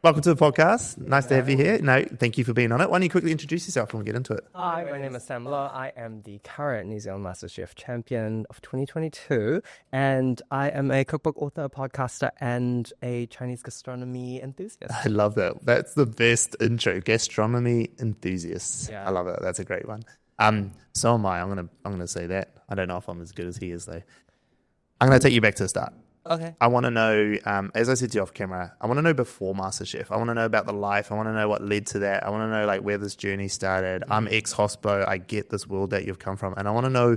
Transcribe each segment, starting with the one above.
Welcome to the podcast. Nice to have you here. No, thank you for being on it. Why don't you quickly introduce yourself and we'll get into it? Hi, my name is Sam Loh. I am the current New Zealand MasterChef champion of 2022, and I am a cookbook author, podcaster, and a Chinese gastronomy enthusiast. I love that. That's the best intro. Gastronomy enthusiast. Yeah. I love it. That's a great one. So am I. I'm gonna say that. I don't know if I'm as good as he is though. I'm gonna take you back to the start. Okay. I want to know, as I said to you off camera, I want to know before MasterChef. I want to know about the life. I want to know what led to that. I want to know like where this journey started. I'm ex-hospo. I get this world that you've come from. And I want to know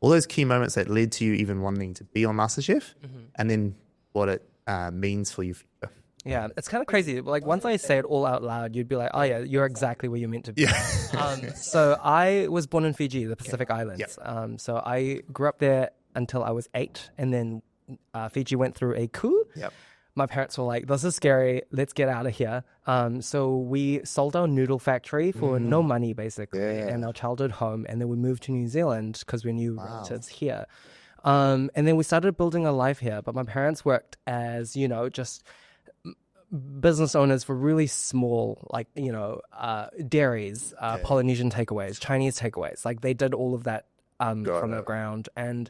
all those key moments that led to you even wanting to be on MasterChef and then what it means for you. Yeah, it's kind of crazy. Like once I say it all out loud, you'd be like, oh yeah, you're exactly where you're meant to be. Yeah. So I was born in Fiji, the Pacific Islands. Yep. So I grew up there until I was 8, and then Fiji went through a coup. Yep. My parents were like, this is scary, let's get out of here. So we sold our noodle factory for no money, basically, and our childhood home. And then we moved to New Zealand because we knew relatives here. And then we started building a life here. But my parents worked as, just business owners for really small, like, dairies, Polynesian takeaways, Chinese takeaways. Like they did all of that from the ground, and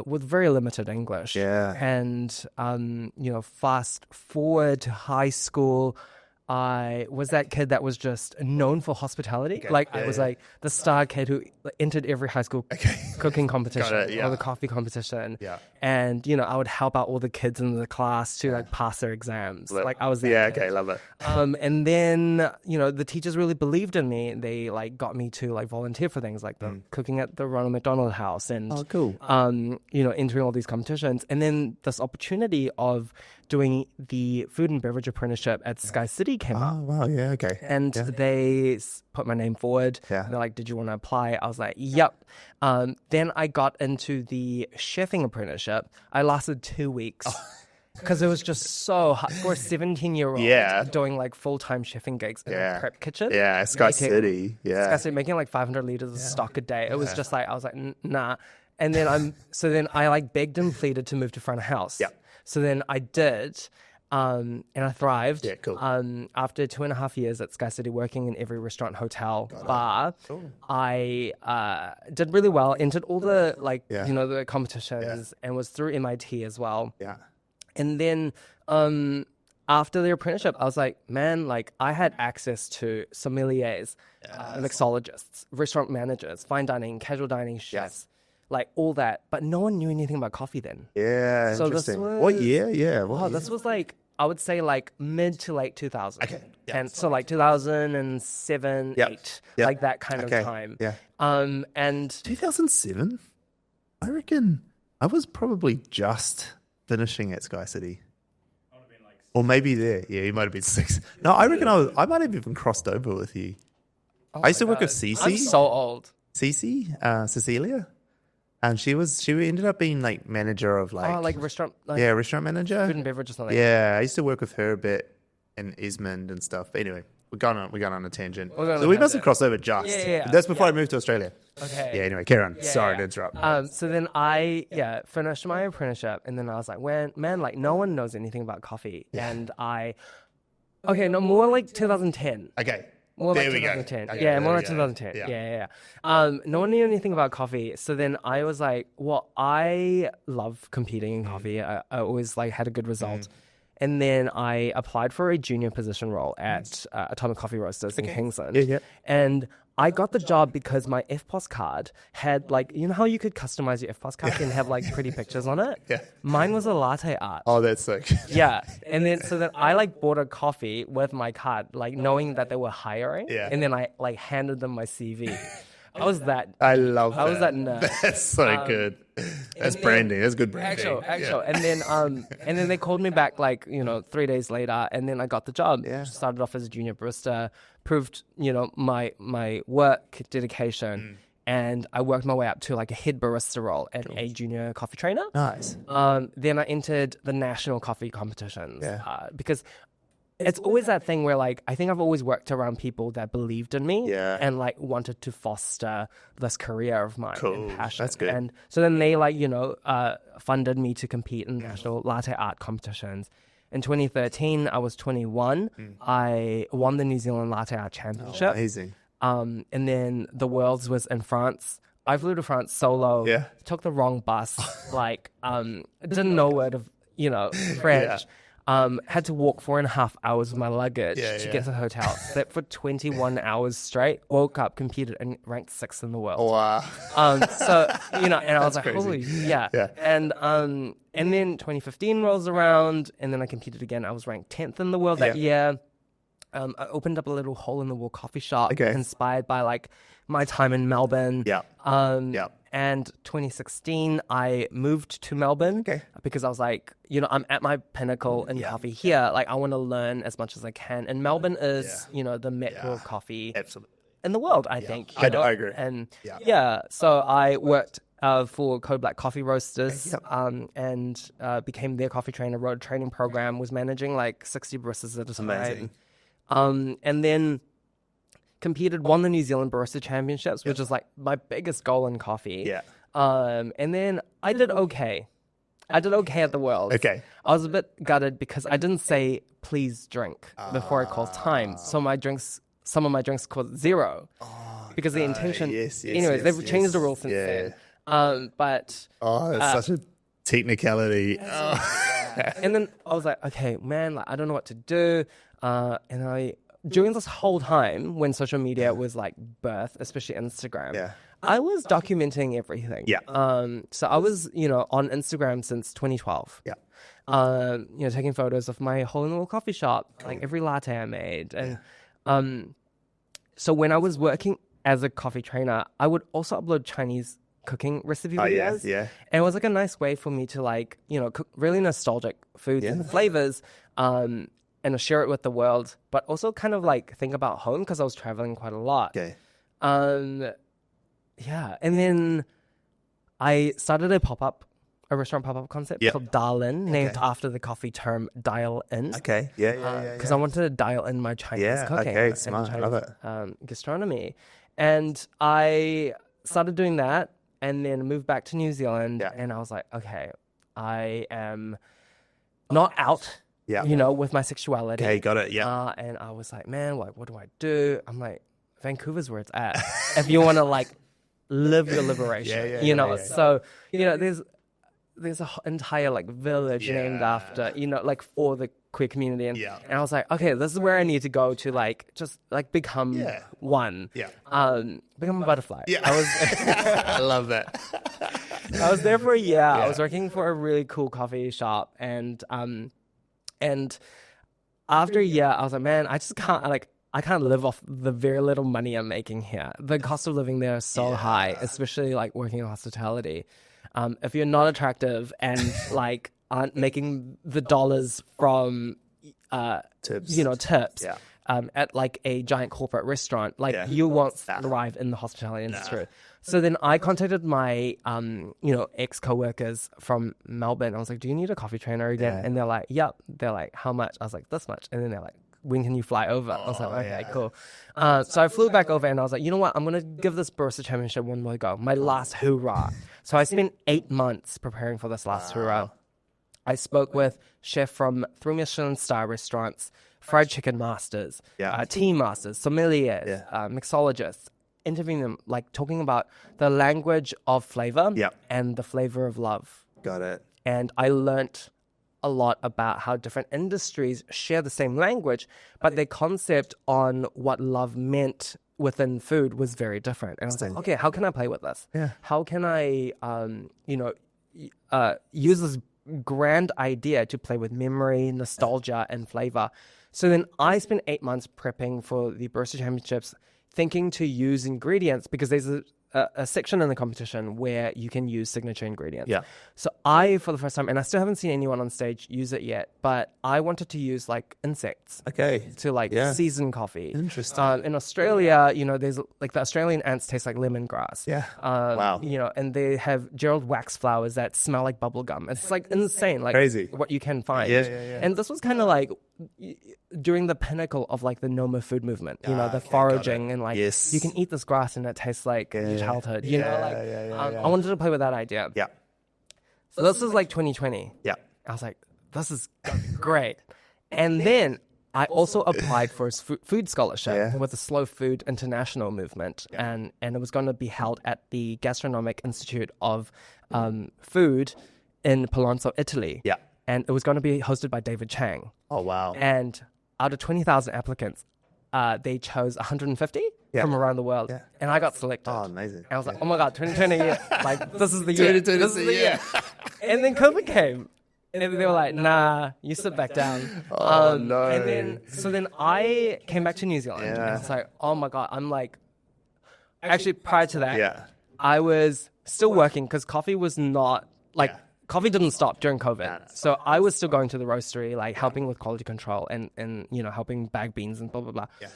with very limited English. Yeah. And, fast forward to high school, I was that kid that was just known for hospitality. I was like the star kid who entered every high school cooking competition or the coffee competition. Yeah. And, I would help out all the kids in the class to pass their exams. Like I was that kid. Love it. And then, the teachers really believed in me. They got me to volunteer for things like the cooking at the Ronald McDonald House and, entering all these competitions. And then this opportunity of doing the food and beverage apprenticeship at Sky City came up. Oh, wow. Yeah. Okay. And they put my name forward. Yeah. They're like, did you want to apply? I was like, yep. Then I got into the chefing apprenticeship. I lasted 2 weeks. Because it was just so hard for a 17-year-old doing full-time chefing gigs in a prep kitchen. Yeah, Sky City. Yeah. Sky City, making 500 liters of stock a day. It was just I was like, nah. And then I begged and pleaded to move to front of house. Yeah. So then I did, and I thrived. Yeah, cool. After 2.5 years at Sky City, working in every restaurant, hotel, bar, I did really well. Entered all the the competitions, and was through MIT as well. Yeah. And then after the apprenticeship, I was like, man, I had access to sommeliers, mixologists, restaurant managers, fine dining, casual dining chefs. All that, but no one knew anything about coffee then. Yeah, so interesting. What year? Yeah. This was I would say mid to late 2000. Okay. Yeah. And so 2007, 8, that kind of time. Yeah. And 2007, I reckon I was probably just finishing at Sky City. Or maybe there. Yeah, you might have been 6. No, I reckon I might have even crossed over with you. I used to work with Cece. I'm so old. Cece, Cecilia. And she ended up being manager of restaurant, restaurant manager, food and beverage or something. Yeah, I used to work with her a bit in Esmond and stuff. But anyway, we're going on a tangent. So we must have crossed over just. Yeah. That's before I moved to Australia. Okay. Yeah. Anyway, carry on. Yeah, Sorry to interrupt. So then I finished my apprenticeship, and then I was like, man, no one knows anything about coffee, and more 2010. Okay. More there like we 2010. go. Okay, more like 2010. Yeah. No one knew anything about coffee. So then I was like, I love competing in coffee. I always had a good result. And then I applied for a junior position role at Atomic Coffee Roasters in Kingsland. Yeah. And I got the job because my FPOS card had how you could customize your FPOS card and have pretty pictures on it? Yeah. Mine was a latte art. Oh, that's so good. Yeah. And then so then I bought a coffee with my card, knowing that they were hiring. Yeah. And then I handed them my CV. I was that. I love that. I was that nerd. That's so good. That's branding. That's good branding. Actual. Yeah. And then they called me back 3 days later, and then I got the job. Yeah. Started off as a junior barista, proved my work dedication, and I worked my way up to a head barista role and a junior coffee trainer. Nice. Then I entered the national coffee competitions because it's always that thing where I think I've always worked around people that believed in me and wanted to foster this career of mine and passion. That's good. And so then they funded me to compete in national latte art competitions. In 2013, I was 21. I won the New Zealand Latte Art Championship. Amazing. And then the Worlds was in France. I flew to France solo. Yeah. Took the wrong bus. Didn't know word of, French. Had to walk 4.5 hours with my luggage to get to the hotel. Slept for 21 hours straight. Woke up, competed, and ranked 6th in the world. Wow. And I was like, crazy. holy, yeah. And then 2015 rolls around, and then I competed again. I was ranked 10th in the world that year. I opened up a little hole in the wall coffee shop, inspired by like my time in Melbourne. And 2016, I moved to Melbourne because I was like, I'm at my pinnacle in coffee here. Like, I want to learn as much as I can. And Melbourne is, the mecca of coffee in the world, I think. I agree. And so I worked for Code Black Coffee Roasters and became their coffee trainer, wrote a training program, was managing like 60 baristas at a time. Amazing. And then competed, won the New Zealand Barista Championships, which is like my biggest goal in coffee. Yeah. And then I did okay. at the World. Okay. I was a bit gutted because I didn't say please drink before I called time. So some of my drinks called 0 because the intention. Anyways, they've changed the rules since then. But it's such a technicality. And then I was like, okay, man, like I don't know what to do. And during this whole time when social media was like birth, especially Instagram, I was documenting everything. So I was, on Instagram since 2012. Taking photos of my hole in the wall coffee shop, like every latte I made. And so when I was working as a coffee trainer, I would also upload Chinese cooking recipe videos. And it was like a nice way for me to cook really nostalgic foods and flavors. And share it with the world, but also kind of like think about home because I was traveling quite a lot. And then I started a restaurant pop-up concept called Dial In, named after the coffee term dial in. Because I wanted to dial in my Chinese cooking. Smart. Chinese, I love it. gastronomy. And I started doing that and then moved back to New Zealand. And I was like, okay, I am not out. With my sexuality. Okay, got it, and I was like, man, what do I do? I'm like, Vancouver's where it's at. If you want to, live your liberation, So, there's an entire, village named after, for the queer community. And I was like, okay, this is where I need to go to, become one. Become a butterfly. I love that. I was there for a year. I was working for a really cool coffee shop. And after a year, I was like, man, I just can't, I can't live off the very little money I'm making here. The cost of living there is so high, especially, working in hospitality. If you're not attractive and, aren't making the dollars from, tips. Tips. At a giant corporate restaurant, you won't thrive in the hospitality industry. So then I contacted my, ex-coworkers from Melbourne. I was like, do you need a coffee trainer again? And they're like, yep. They're like, how much? I was like, this much. And then they're like, when can you fly over? I was like, okay, cool. So I flew back over and I was like, you know what? I'm going to give this Barista Championship one more go. My last hoorah. So I spent 8 months preparing for this last hoorah. I spoke with chef from 3 Michelin star restaurants, fried chicken masters, tea masters, sommeliers, mixologists, interviewing them, talking about the language of flavor and the flavor of love. Got it. And I learnt a lot about how different industries share the same language, but their concept on what love meant within food was very different. And I was like, okay, how can I play with this? How can I, use this grand idea to play with memory, nostalgia, and flavor? So then I spent 8 months prepping for the Barista Championships, thinking to use ingredients because there's a section in the competition where you can use signature ingredients. So I, for the first time, and I still haven't seen anyone on stage use it yet, but I wanted to use insects. To season coffee. Interesting. In Australia, there's the Australian ants taste like lemongrass. Wow. And they have Gerald wax flowers that smell like bubble gum. It's insane. Crazy. What you can find. And this was kind of during the pinnacle of the no more food movement, the foraging and you can eat this grass and it tastes like your childhood, I wanted to play with that idea. So this is 2020. I was like, this is gonna be great. And then I also applied for a food scholarship with the Slow Food International movement, and it was going to be held at the Gastronomic Institute of Food in Palazzo, Italy. Yeah. And it was going to be hosted by David Chang. Oh, wow. And out of 20,000 applicants, they chose 150 from around the world. Yeah. And I got selected. Oh, amazing. And I was like, oh my God, 2020, like, this is the year. This is the year. And then COVID came. And they were like, nah, you sit back down. Oh, no. And then I came back to New Zealand. And it's like, oh my God, I'm like, actually prior to that, I was still working because coffee was not, like, coffee didn't stop during COVID. So I was still going to the roastery, like helping with quality control and you know, helping bag beans and blah, blah, blah. Yeah.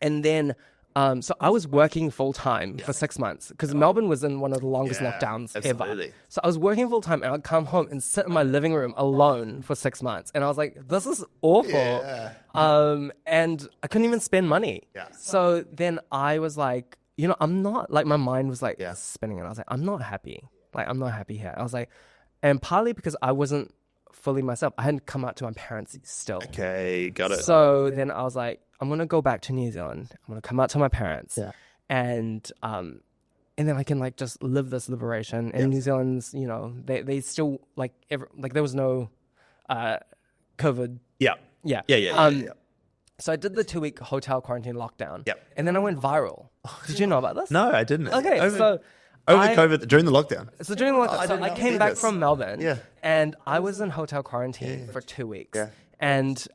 And then, so I was working full time for 6 months because Melbourne was in one of the longest lockdowns ever. So I was working full time and I'd come home and sit in my living room alone for 6 months. And I was like, this is awful. And I couldn't even spend money. So then I was like, you know, I'm not, like, my mind was like spinning and I was like, I'm not happy. Like, I'm not happy here. I was like, and partly because I wasn't fully myself. I hadn't come out to my parents still. Okay, got it. So then I was like, I'm going to go back to New Zealand. I'm going to come out to my parents. And then I can, like, just live this liberation. And New Zealand's, you know, they still, like, there was no COVID. So I did the 2-week hotel quarantine lockdown. And then I went viral. Did you know about this? No, I didn't. Okay, Over COVID, during the lockdown. So during the lockdown, I came back from Melbourne, and I was in hotel quarantine for 2 weeks. And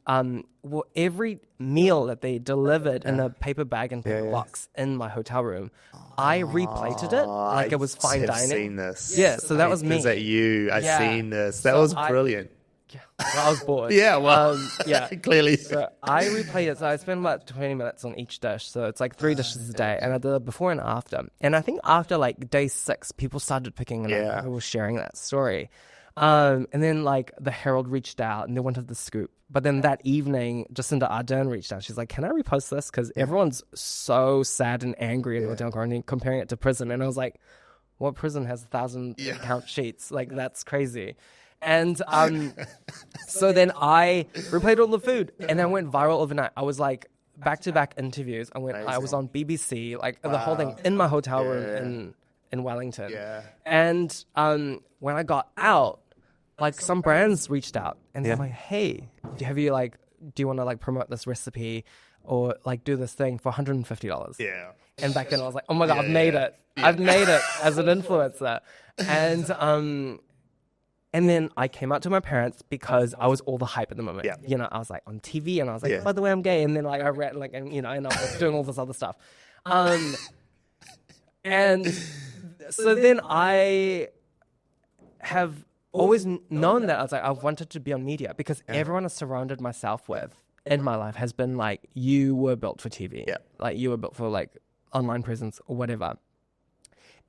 every meal that they delivered in a paper bag and paper box in my hotel room, I replated it like it was fine dining. I've seen this. Yeah, so that was me. Is that you? I've seen this. That was brilliant. Yeah, well, I was bored. Clearly. So I replayed it. So I spent about 20 minutes on each dish. So it's like 3 dishes a day. And I did a before and after. And I think after like day 6, people started picking it up. People were sharing that story. And then like the Herald reached out and they wanted the scoop. But then that evening, Jacinda Ardern reached out. She's like, can I repost this? Because everyone's so sad and angry in hotel quarantine, comparing it to prison. And I was like, what prison has 1,000 count sheets? Like, that's crazy. And so then I replayed all the food and then went viral overnight. I was like back-to-back interviews. I was on BBC, like the whole thing in my hotel room in Wellington. And when I got out, like some brands reached out and they're like, hey, do you want to like promote this recipe or like do this thing for $150? And back then I was like, oh my God, I've made it. I've made it as an influencer. And then I came out to my parents because I was all the hype at the moment. You know, I was like on TV and I was like, by the way, I'm gay. And then like I read like, and you know, and I was doing all this other stuff. And so then I have always known that I was like, I wanted to be on media because everyone I surrounded myself with in my life has been like, you were built for TV. Like you were built for like online presence or whatever.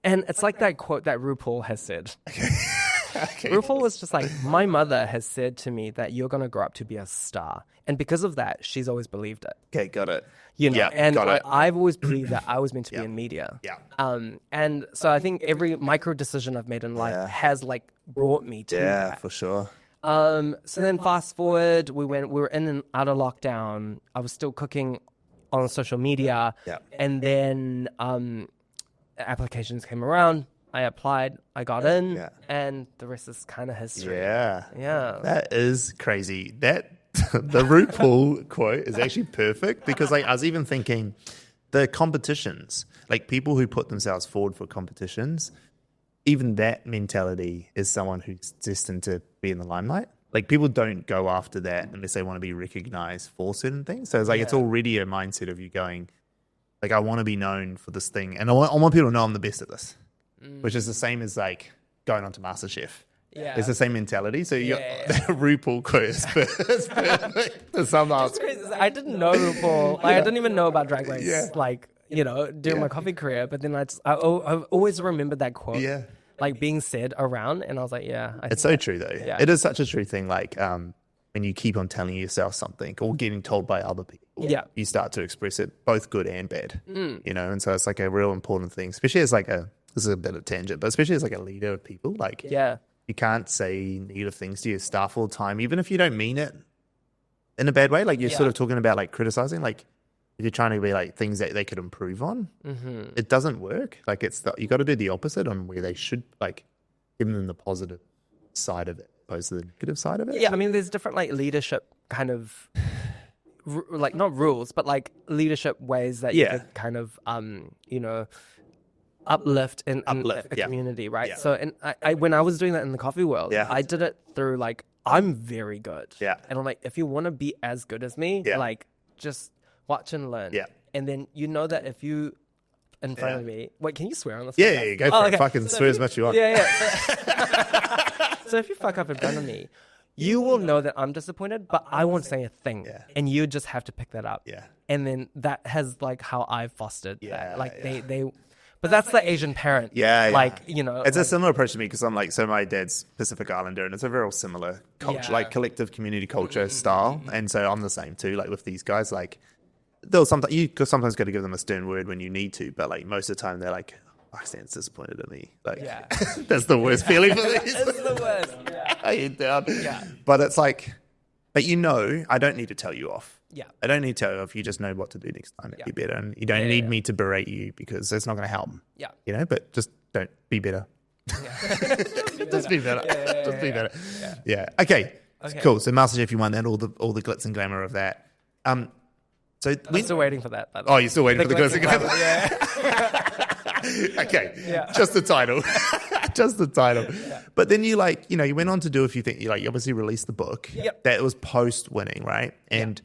And it's like that quote that RuPaul has said. RuPaul was just like, my mother has said to me that you're going to grow up to be a star. And because of that, she's always believed it. Okay, got it. You know, and I've always believed that I was meant to be in media. And so I think every micro decision I've made in life has like brought me to that. For sure. So then fast forward, we were in and out of lockdown. I was still cooking on social media. And then applications came around. I applied, I got in, and the rest is kind of history. That is crazy. That the RuPaul quote is actually perfect because like I was even thinking the competitions, like people who put themselves forward for competitions, even that mentality is someone who's destined to be in the limelight. Like people don't go after that unless they want to be recognized for certain things. So it's like it's already a mindset of you going, like I want to be known for this thing, and I want people to know I'm the best at this. Which is the same as like going on to MasterChef. It's the same mentality. So you got RuPaul quote is perfect to sum up. I didn't know RuPaul. Like I didn't even know about Drag Race. Like you know, during my coffee career. But then I've always remembered that quote. Like being said around, and I was like, it's so true though. It is such a true thing. Like when you keep on telling yourself something or getting told by other people, you start to express it both good and bad. You know, and so it's like a real important thing, especially as like this is a bit of a tangent, but especially as like a leader of people, like, You can't say negative things to your staff all the time, even if you don't mean it in a bad way. Like you're sort of talking about like criticizing, like if you're trying to be like things that they could improve on, it doesn't work. Like you got to do the opposite on where they should, like give them the positive side of it opposed to the negative side of it. Yeah, I mean, there's different like leadership kind of like not rules, but like leadership ways that you could kind of uplift in a community, right? So, and I when I was doing that in the coffee world, I did it through like, I'm very good. Yeah. And I'm like, if you want to be as good as me, like just watch and learn. Yeah. And then you know that if you in front of me, wait, can you swear on this? Yeah, yeah, go for it. Okay. Fucking swear as much as you want. Yeah. So if you fuck up in front of me, you will know that I'm disappointed, but I won't say a thing. Yeah. And you just have to pick that up. Yeah. And then that has like how I've fostered that. Like they but that's the Asian parent. Yeah. Like, you know. It's like, a similar approach to me because I'm like, so my dad's Pacific Islander and it's a very similar culture, like collective community culture style. And so I'm the same too, like with these guys, like they'll sometimes, you sometimes got to give them a stern word when you need to, but like most of the time they're like, I stand disappointed in me. Like, that's the worst feeling for me. It's the worst. Yeah. I hate down. Yeah. But it's like, but you know, I don't need to tell you off. Yeah. I don't need to tell you off. You just know what to do next time. Be better. And you don't need me to berate you because it's not going to help. Yeah. You know, but just don't be better. Yeah. Just be better. Just be better. Yeah. Okay. Cool. So MasterChef, you won that, all the glitz and glamour of that. So I'm still waiting for that. Oh, you're still waiting for the glitz and glamour? Yeah. Okay, just the title. Just the title. Yeah. But then you like, you know, you went on to do a few things. You obviously released the book. Yep. That was post-winning, right? And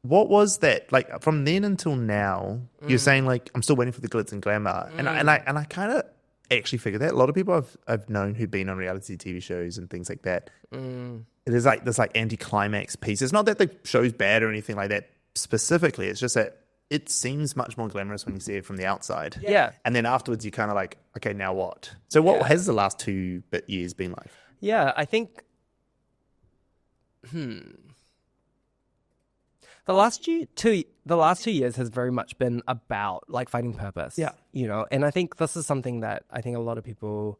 what was that, like from then until now, you're saying like, I'm still waiting for the glitz and glamour. And I kind of actually figured that. A lot of people I've known who've been on reality TV shows and things like that. It is like this like anticlimax piece. It's not that the show's bad or anything like that specifically. It's just that it seems much more glamorous when you see it from the outside. Yeah. And then afterwards, you're kind of like, okay, now what? So what has the last 2 years been like? Yeah, I think... The last 2 years has very much been about like finding purpose. Yeah. You know, and I think this is something that I think a lot of people,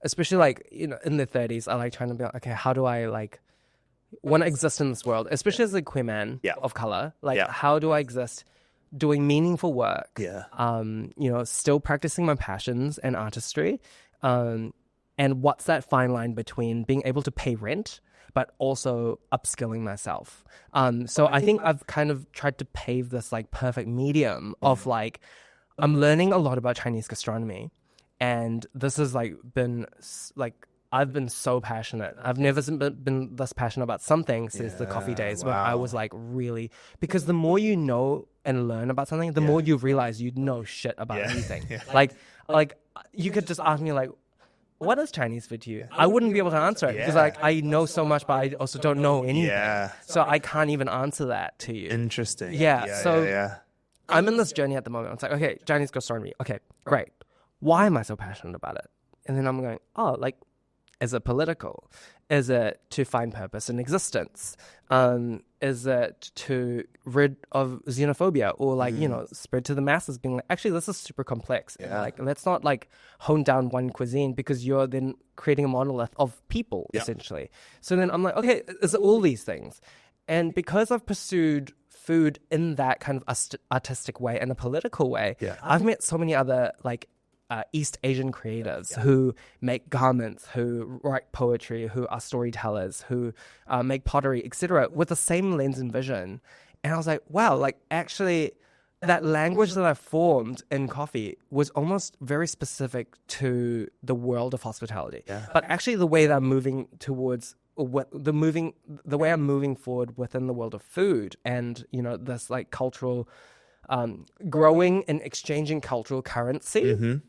especially like, you know, in their 30s, are like trying to be like, okay, how do I like want to exist in this world? Especially as a queer man of color. Like, how do I exist doing meaningful work, you know, still practicing my passions and artistry, and what's that fine line between being able to pay rent but also upskilling myself. So I think I've kind of tried to pave this like perfect medium of like, I'm learning a lot about Chinese gastronomy, and this has like been like, I've been so passionate. I've never been this passionate about something since the coffee days where I was like really, because the more you know and learn about something, the more you realize you know shit about anything. Like you could just ask me like, what is Chinese food to you? I wouldn't be able to answer it because like I know so much, but I also don't know anything. Yeah. So I can't even answer that to you. Interesting. So I'm in this journey at the moment. It's like, okay, Chinese gastronomy. Okay, great. Why am I so passionate about it? And then I'm going, oh, like, is it political? Is it to find purpose in existence? Is it to rid of xenophobia or like, you know, spread to the masses being like, actually, this is super complex. Yeah. Like, let's not like hone down one cuisine because you're then creating a monolith of people, essentially. So then I'm like, okay, is it all these things? And because I've pursued food in that kind of artistic way and a political way, I've met so many other like East Asian creatives who make garments, who write poetry, who are storytellers, who make pottery, etc., with the same lens and vision. And I was like, wow, like actually that language that I formed in coffee was almost very specific to the world of hospitality. Yeah. But actually the way that I'm moving towards the way I'm moving forward within the world of food and, you know, this like cultural growing and exchanging cultural currency.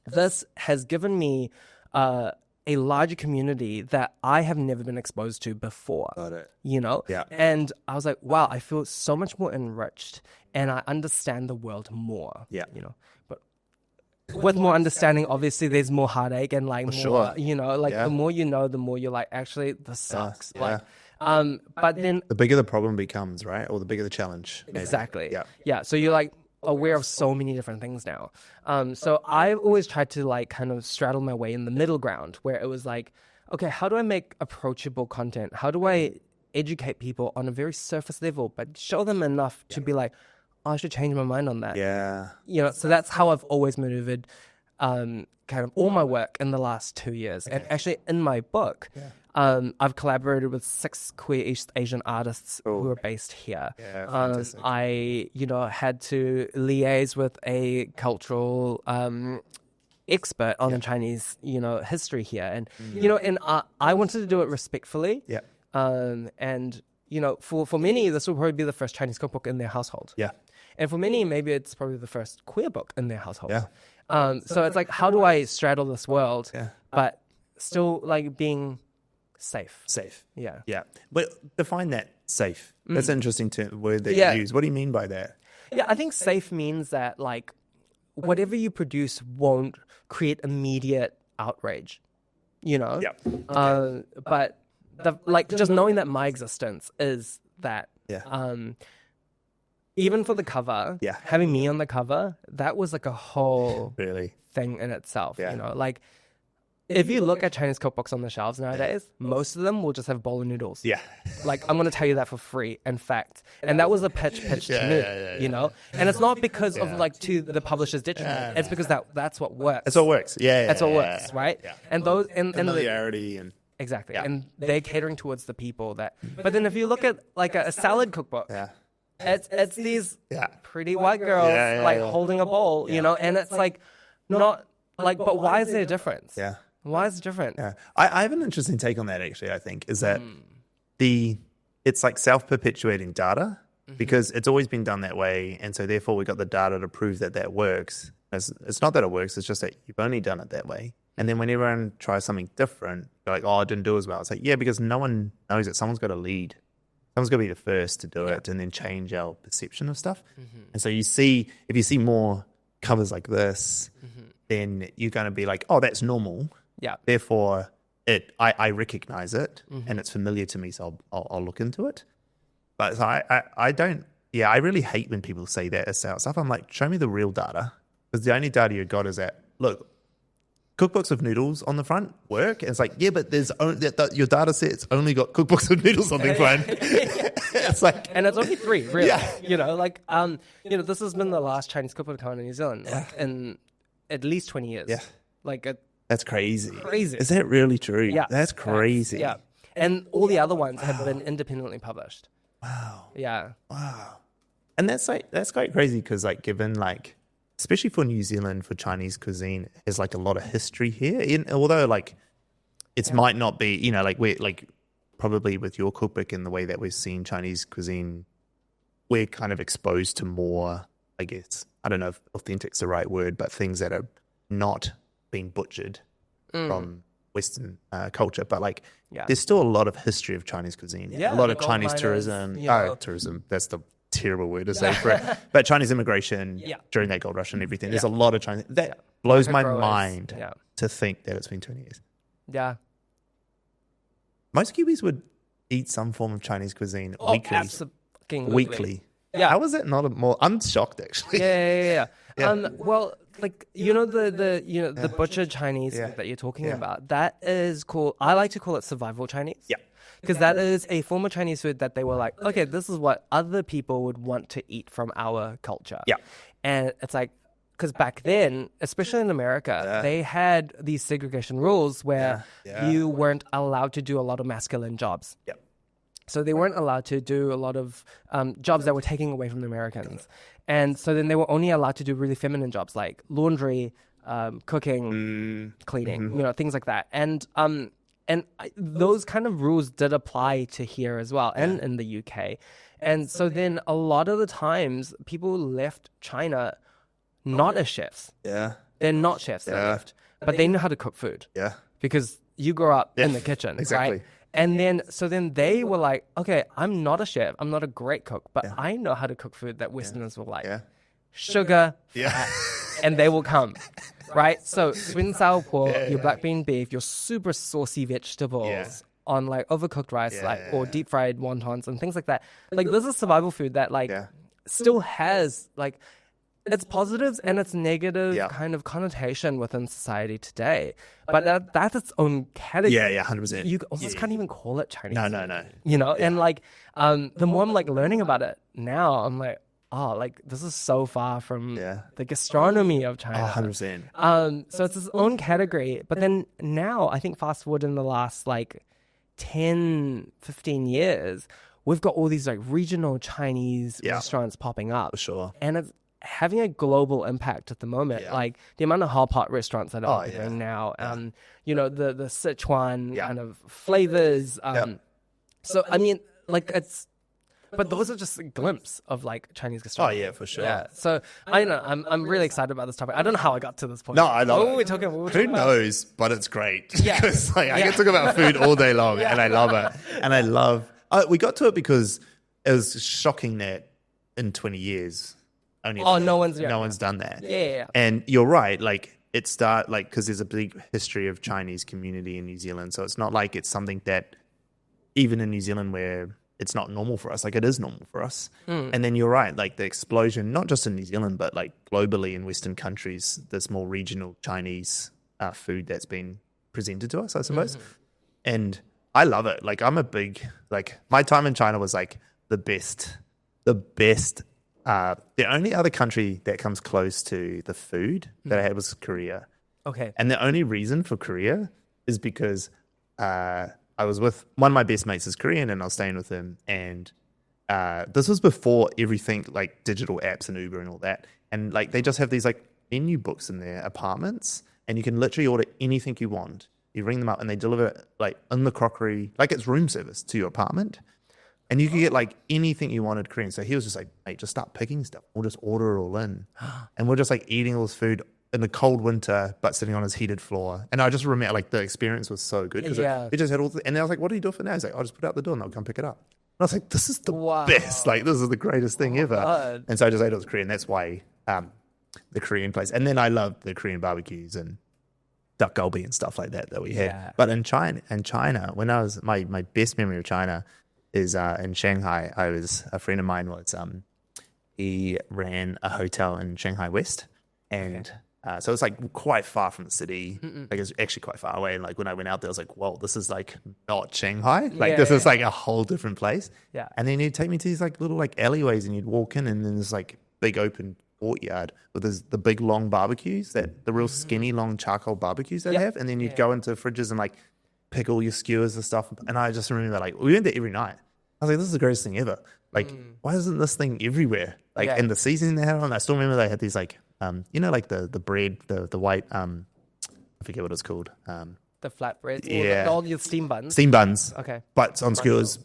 This has given me a larger community that I have never been exposed to before. Got it. You know? Yeah. And I was like, wow, I feel so much more enriched and I understand the world more. Yeah. You know? But with more understanding, obviously there's more heartache and like more, you know, like the more you know, the more you're like, actually, this sucks. Like, but then the bigger the problem becomes, right? Or the bigger the challenge. Maybe. Exactly. Yeah. So you're like, aware of so many different things now. So I've always tried to like kind of straddle my way in the middle ground where it was like, okay, how do I make approachable content? How do I educate people on a very surface level, but show them enough to be like, oh, I should change my mind on that. Yeah. So that's how I've always maneuvered kind of all my work in the last 2 years. And actually in my book, I've collaborated with 6 queer East Asian artists who are based here. I, had to liaise with a cultural expert on the Chinese, history here. And, and I wanted to do it respectfully. Yeah. And, for many, this will probably be the first Chinese cookbook in their household. Yeah. And for many, maybe it's probably the first queer book in their household. Yeah. So it's like, how do I straddle this world, but still like being safe? Safe. Yeah. Yeah. But define that safe. That's an interesting word that you use. What do you mean by that? Yeah, I think safe means that like whatever you produce won't create immediate outrage, Yeah. Okay. But just knowing that my existence is that. Yeah. Even for the cover, having me on the cover, that was like a whole thing in itself. Yeah. Like if you look at Chinese cookbooks on the shelves nowadays, most of them will just have bowl of noodles. Yeah. Like I'm going to tell you that for free, in fact. And that was a pitch to me, And it's not because of like to the publisher's detriment. It's because that's what works. That's what works. Yeah. That's what works, right? Yeah. And those and familiarity and exactly. Yeah. And they're catering towards the people that. But then if you look at like a salad cookbook. Yeah. It's these pretty white girls holding a bowl, and it's like not like, but why is there a difference? Yeah. Why is it different? Yeah. I have an interesting take on that actually, I think, is that it's like self-perpetuating data because it's always been done that way. And so therefore we got the data to prove that works. It's not that it works, it's just that you've only done it that way. And then when everyone tries something different, they're like, oh, I didn't do as well. It's like, yeah, because no one knows that someone's got to lead. Someone's got to be the first to do it and then change our perception of stuff. And so if you see more covers like this, then you're going to be like, oh, that's normal. Yeah. Therefore, I recognize it and it's familiar to me, so I'll look into it. But so I really hate when people say that as stuff. I'm like, show me the real data. Because the only data you got is that, look, cookbooks of noodles on the front work. And it's like, yeah, but your data set's only got cookbooks of noodles on the front. It's like, and it's only 3, really. Yeah. This has been the last Chinese cookbook account in New Zealand, in at least 20 years. Yeah. That's crazy. Is that really true? Yeah. That's crazy. Yeah. And all the other ones have been independently published. Wow. Yeah. Wow. And that's quite crazy because given especially for New Zealand, for Chinese cuisine, there's a lot of history here. Although it might not be, we're probably with your cookbook and the way that we've seen Chinese cuisine, we're kind of exposed to more, I guess, I don't know if authentic's the right word, but things that are not being butchered from Western culture. But there's still a lot of history of Chinese cuisine. Yeah, a lot of Chinese tourism. Tourism, that's the terrible word to say for it, but Chinese immigration during that gold rush and everything. There's a lot of Chinese. That blows my mind to think that it's been 20 years. Yeah. Most Kiwis would eat some form of Chinese cuisine weekly. Absolutely. Weekly. Yeah. How is that not more? I'm shocked actually. Yeah. Well, the butchered Chinese that you're talking about, that is called, I like to call it survival Chinese. Yeah. Because that is a form of Chinese food that they were like, okay, this is what other people would want to eat from our culture. Yeah. And it's like, because back then, especially in America, they had these segregation rules where you weren't allowed to do a lot of masculine jobs. Yeah. So they weren't allowed to do a lot of jobs that were taking away from the Americans. And so then they were only allowed to do really feminine jobs like laundry, cooking, cleaning, things like that. And those kind of rules did apply to here as well, and in the UK. And so then a lot of the times people left China not as chefs. Yeah. They're not chefs that left, but they know how to cook food. Yeah. Because you grow up in the kitchen, right? And then, so then they were like, okay, I'm not a chef. I'm not a great cook, but I know how to cook food that Westerners will like. Yeah. Sugar, fat, and they will come. Right? So sweet and sour pork, your black bean beef, your super saucy vegetables on overcooked rice, or deep fried wontons and things like that. This is survival food that still has it's positives and it's negative kind of connotation within society today. But that's its own category. Yeah, 100%. You almost can't even call it Chinese. No. You know, and like the more I'm like learning about it now, I'm like, oh, like this is so far from the gastronomy of China. 100%. So it's its own category. But then now I think fast forward in the last like 10, 15 years, we've got all these like regional Chinese restaurants popping up. For sure. And it's having a global impact at the moment. Like the amount of hot pot restaurants that are opening now, you know, the Sichuan kind of flavors. So, I mean, like but those are just a glimpse of like Chinese gastronomy. Oh yeah, for sure. Yeah. So I know I'm really excited about this topic. I don't know how I got to this point. No, I love it. Who knows? But it's great. Yeah. Because like I can talk about food all day long, and I love it. And I love. We got to it because it was shocking that in 20 years, no one's done that. Yeah. And you're right. Like because there's a big history of Chinese community in New Zealand, so it's not like it's something that even in New Zealand where it's not normal for us. Like it is normal for us. And then you're right, like the explosion, not just in New Zealand, but like globally in Western countries, this more regional Chinese food that's been presented to us, I suppose. And I love it. Like I'm a big, like my time in China was like the best. The only other country that comes close to the food that I had was Korea. Okay. And the only reason for Korea is because I was with one of my best mates is Korean, and I was staying with him. And this was before everything like digital apps and Uber and all that. And like they just have these like menu books in their apartments, and you can literally order anything you want. You ring them up, and they deliver it like in the crockery, like it's room service to your apartment. And you can get like anything you wanted Korean. So he was just like, mate, just start picking stuff. We'll just order it all in, and we're just like eating all this food in the cold winter, but sitting on his heated floor. And I just remember, like, the experience was so good. Because it just had all and I was like, what do you do for now? He's like, I'll just put it out the door and they'll come pick it up. And I was like, this is the best. Like, this is the greatest thing ever. God. And so I just ate all this Korean. That's why the Korean place. And then I loved the Korean barbecues and duck galbi and stuff like that we had. Yeah. But in China, when I was, my best memory of China is in Shanghai. A friend of mine was, he ran a hotel in Shanghai West. And so it's like quite far from the city. Like it's actually quite far away. And like when I went out there, I was like, whoa, this is like not Shanghai. Like this is like a whole different place. Yeah. And then he'd take me to these like little like alleyways, and you'd walk in, and then there's like big open courtyard with the big long barbecues, the real skinny long charcoal barbecues they have. And then you'd go into fridges and like pick all your skewers and stuff. And I just remember like we went there every night. I was like, this is the greatest thing ever. Like, why isn't this thing everywhere? Like in the seasoning they had on, I still remember they had these like, you know, like the bread, the white, I forget what it's called. The flatbread? Yeah. All your steam buns? Steam buns. Okay. But on skewers,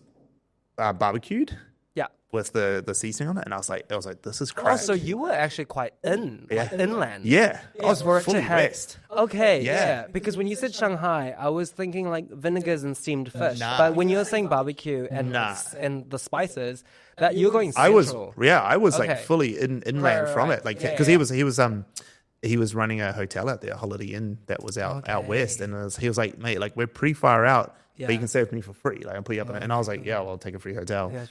barbecued. Yeah. With the seasoning on it. And I was like, this is crazy. Oh, so you were actually quite inland. Yeah. I was for it fully to have, west. Okay, yeah. Because when you said Shanghai, I was thinking like vinegars and steamed fish. But when you were saying barbecue and the spices, that you're going central. I was like fully inland from it. Like, because he was running a hotel out there, a Holiday Inn that was out west. And he was like, mate, like we're pretty far out. Yeah. But you can stay with me for free. Like I'll put you up in it. And I was like, yeah, well, I'll take a free hotel. Yeah,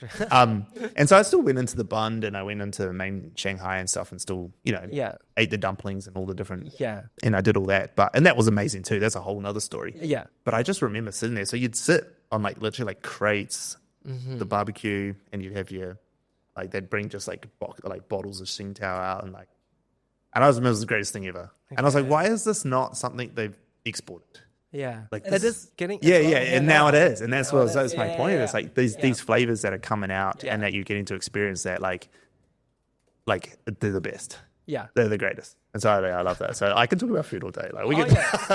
and so I still went into the Bund, and I went into main Shanghai and stuff, and still, you know, ate the dumplings and all the different. Yeah. And I did all that. And that was amazing too. That's a whole nother story. Yeah. But I just remember sitting there. So you'd sit on like literally like crates, the barbecue, and you'd have your, like they'd bring just like bottles of Tsingtao out, and like, and I was remember it was the greatest thing ever. Okay. And I was like, why is this not something they've exported? Yeah, like it is getting. And now it is, and that's my point. It's like these flavors that are coming out, and that you're getting to experience that, like they're the best. Yeah, they're the greatest, and so I love that. So I can talk about food all day. Like we can. That's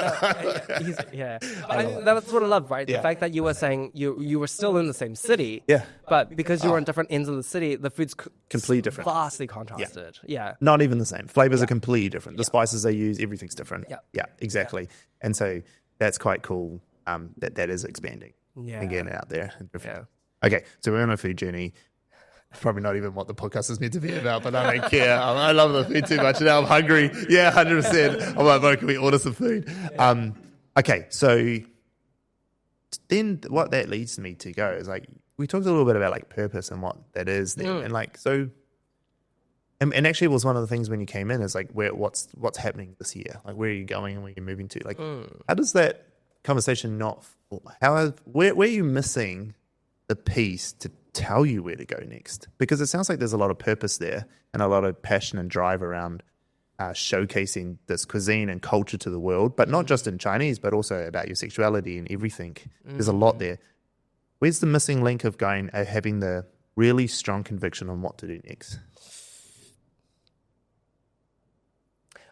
what I love, right? The fact that you were saying you were still in the same city. Yeah, but because you were on different ends of the city, the food's completely different, vastly contrasted. Yeah, not even the same. Flavors are completely different. The spices they use, everything's different. Yeah, exactly. And so that's quite cool. That is expanding and getting it out there. Okay, so we're on a food journey. Probably not even what the podcast is meant to be about, but I don't care. I love the food too much. Now I'm hungry. Yeah, 100%. I'm like, Bo, can we order some food? Okay, so then what that leads me to go is like, we talked a little bit about like purpose and what that is then. And like, so And actually, it was one of the things when you came in is like, what's happening this year? Like, where are you going and where are you moving to? Like, how does that conversation where are you missing the piece to tell you where to go next? Because it sounds like there's a lot of purpose there and a lot of passion and drive around showcasing this cuisine and culture to the world, but not just in Chinese, but also about your sexuality and everything. There's a lot there. Where's the missing link of having the really strong conviction on what to do next?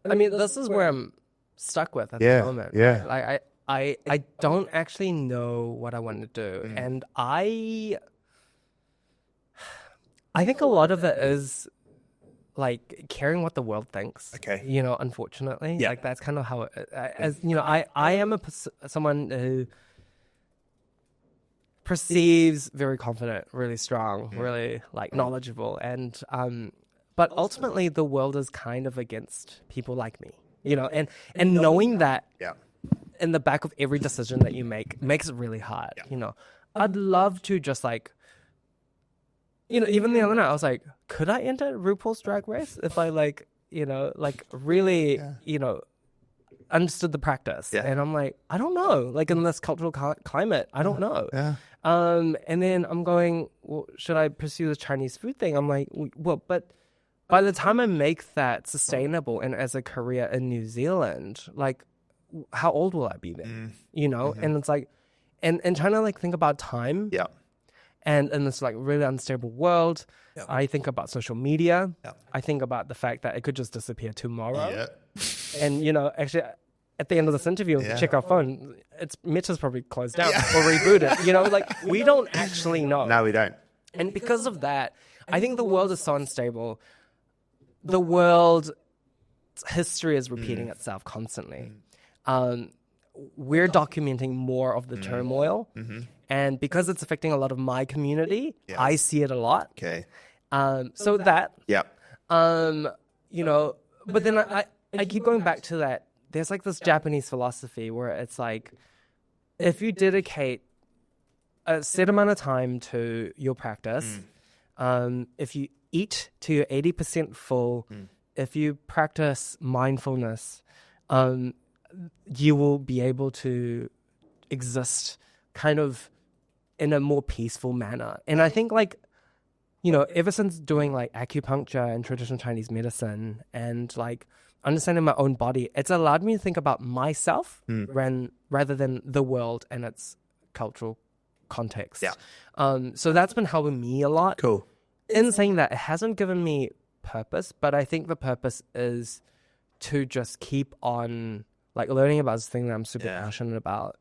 I mean, this is where I'm stuck with at the moment. Yeah. Like I don't actually know what I want to do. And I think a lot of it is like caring what the world thinks. Okay. You know, unfortunately. Yeah. Like that's kind of how I am someone who perceives very confident, really strong, really like knowledgeable, and but ultimately the world is kind of against people like me, you know, and knowing that in the back of every decision that you make makes it really hard. You know, I'd love to just like, you know, even the other night I was like, could I enter RuPaul's Drag Race if I like, you know, like really, you know, understood the practice? And I'm like, I don't know, like in this cultural climate, I don't know. And then I'm going, well, should I pursue the Chinese food thing? I'm like, well, but by the time I make that sustainable and as a career in New Zealand, like, how old will I be then? You know? And it's like, and trying to like think about time. And in this like really unstable world, I think about social media. I think about the fact that it could just disappear tomorrow. And, you know, actually, at the end of this interview, if we check our phone, Meta's probably closed down or rebooted. You know, like we don't actually know. No, we don't. And because of that, I think the world is so unstable. The world's history is repeating itself constantly. We're documenting more of the turmoil. And because it's affecting a lot of my community, I see it a lot. Okay. So that, you know, but then I keep going back to that. There's like this Japanese philosophy where it's like, if you dedicate a set amount of time to your practice, if you eat to your 80% full, if you practice mindfulness, you will be able to exist kind of in a more peaceful manner. And I think like, you know, ever since doing like acupuncture and traditional Chinese medicine and like understanding my own body, it's allowed me to think about myself rather than the world and its cultural context. So that's been helping me a lot. Cool. In saying that, it hasn't given me purpose, but I think the purpose is to just keep on like learning about this thing that I'm super passionate about,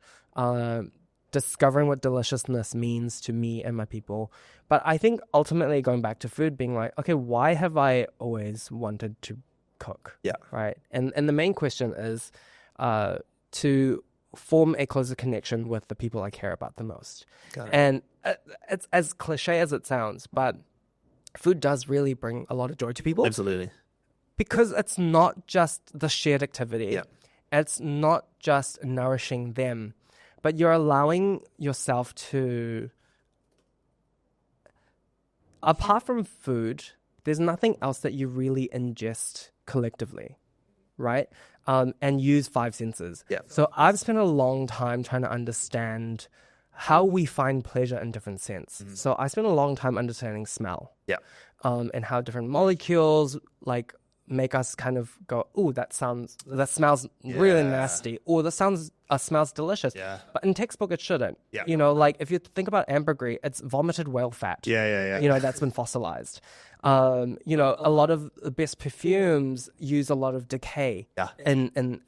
discovering what deliciousness means to me and my people. But I think ultimately going back to food, being like, okay, why have I always wanted to cook? Right. And the main question is to form a closer connection with the people I care about the most. And it's as cliche as it sounds, but food does really bring a lot of joy to people. Absolutely. Because it's not just the shared activity. It's not just nourishing them, but you're allowing yourself to, apart from food, there's nothing else that you really ingest collectively, right? And use five senses. So I've spent a long time trying to understand how we find pleasure in different senses. So I spent a long time understanding smell. And how different molecules like make us kind of go, ooh, that smells really nasty, or that smells delicious. But in textbook, it shouldn't. You know, like if you think about ambergris, it's vomited whale fat. You know, that's been fossilized. You know, a lot of the best perfumes use a lot of decay in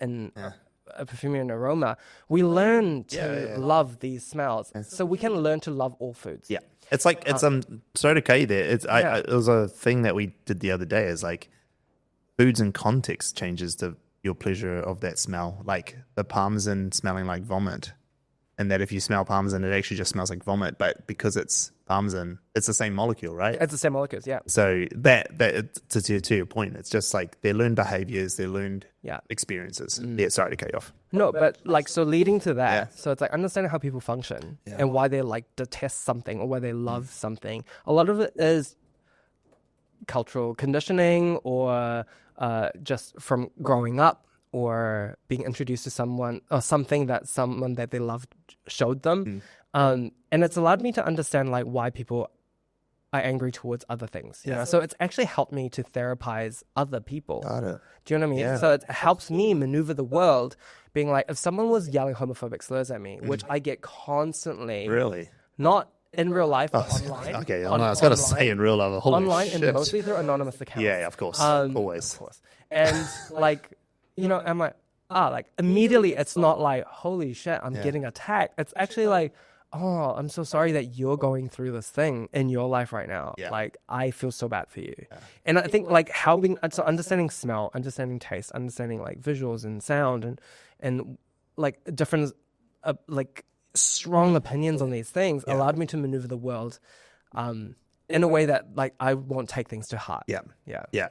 perfume and aroma. We learn to love these smells, so we can learn to love all foods. It's like sorry to cut you there. It was a thing that we did the other day. Is like foods and context changes your pleasure of that smell. Like the parmesan smelling like vomit, and that if you smell parmesan, it actually just smells like vomit. But because it's parmesan, it's the same molecule, right? It's the same molecules, So that to your point, it's just like they're learned behaviors, they're learned experiences. Sorry to cut you off. No, but like, so leading to that, so it's like understanding how people function and why they like detest something or why they love something. A lot of it is cultural conditioning or just from growing up or being introduced to someone or something that someone that they loved showed them. And it's allowed me to understand like why people are angry towards other things. You know? So it's actually helped me to therapize other people. Got it. Do you know what I mean? Yeah. So it helps me maneuver the world, being like, if someone was yelling homophobic slurs at me, which I get constantly. Really? Not in real life, but online. Okay, I was going to say in real life. Holy online shit. and mostly through anonymous accounts. Yeah, of course. Always. Of course. And like, you know, I'm like, like immediately it's not like, holy shit, I'm getting attacked. It's actually like, oh, I'm so sorry that you're going through this thing in your life right now. Yeah. Like, I feel so bad for you. Yeah. And I think like so understanding smell, understanding taste, understanding like visuals and sound and like different, like strong opinions on these things allowed me to maneuver the world in a way that like I won't take things to heart. Yeah.